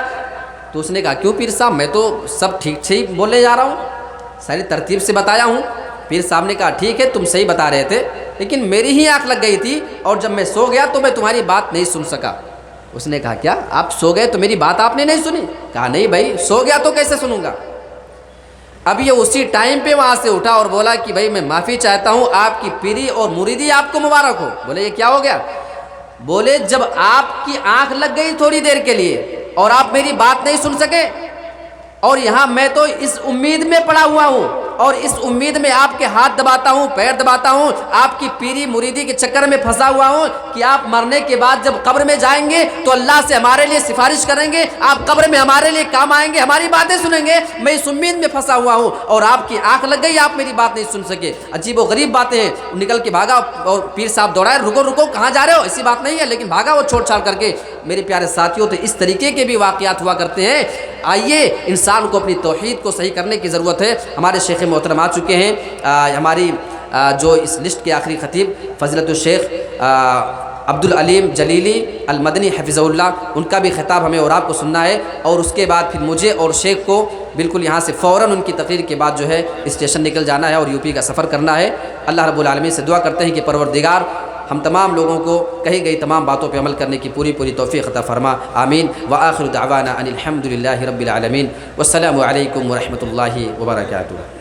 تو اس نے کہا کیوں پیر صاحب، میں تو سب ٹھیک سے ہی بولنے جا رہا ہوں، ساری ترتیب سے بتایا ہوں۔ پیر صاحب نے کہا ٹھیک ہے تم صحیح بتا رہے تھے، لیکن میری ہی آنکھ لگ گئی تھی اور جب میں سو گیا تو میں تمہاری بات نہیں سن سکا۔ اس نے کہا کیا آپ سو گئے تو میری بات آپ نے نہیں سنی؟ کہا نہیں بھائی، سو گیا تو کیسے سنوں گا۔ اب یہ اسی ٹائم پہ وہاں سے اٹھا اور بولا کہ بھائی میں معافی چاہتا ہوں، آپ کی پیری اور مریدی آپ کو مبارک ہو۔ بولے یہ کیا ہو گیا؟ بولے جب آپ کی آنکھ لگ گئی تھوڑی دیر کے لیے اور آپ میری بات نہیں سن سکے، اور یہاں میں تو اس امید میں پڑا ہوا ہوں اور اس امید میں آپ کے ہاتھ دباتا ہوں، پیر دباتا ہوں، آپ کی پیری مریدی کے چکر میں پھنسا ہوا ہوں کہ آپ مرنے کے بعد جب قبر میں جائیں گے تو اللہ سے ہمارے لیے سفارش کریں گے، آپ قبر میں ہمارے لیے کام آئیں گے، ہماری باتیں سنیں گے۔ میں اس امید میں پھنسا ہوا ہوں اور آپ کی آنکھ لگ گئی، آپ میری بات نہیں سن سکے۔ عجیب و غریب باتیں ہیں۔ نکل کے بھاگا اور پیر صاحب دوڑائے، رکو رکو کہاں جا رہے ہو، ایسی بات نہیں ہے، لیکن بھاگا وہ چھوڑ چھاڑ کر کے۔ میرے پیارے ساتھیوں، تو اس طریقے کے بھی واقعات ہوا کرتے ہیں۔ آئیے انسان کو اپنی توحید کو صحیح کرنے کی ضرورت ہے۔ ہمارے شیخ محترم آ چکے ہیں، ہماری جو اس لسٹ کے آخری خطیب فضیلت الشیخ عبدالعلیم جلیلی المدنی حفظہ اللہ، ان کا بھی خطاب ہمیں اور آپ کو سننا ہے، اور اس کے بعد پھر مجھے اور شیخ کو بالکل یہاں سے فوراً ان کی تقریر کے بعد جو ہے اسٹیشن نکل جانا ہے اور یو پی کا سفر کرنا ہے۔ اللہ رب العالمین سے دعا کرتے ہیں کہ پروردگار ہم تمام لوگوں کو کہی گئی تمام باتوں پہ عمل کرنے کی پوری توفیق عطا فرما، آمین۔ وآخر دعوانا ان الحمد للہ رب العالمین، والسلام علیکم ورحمۃ اللہ وبرکاتہ۔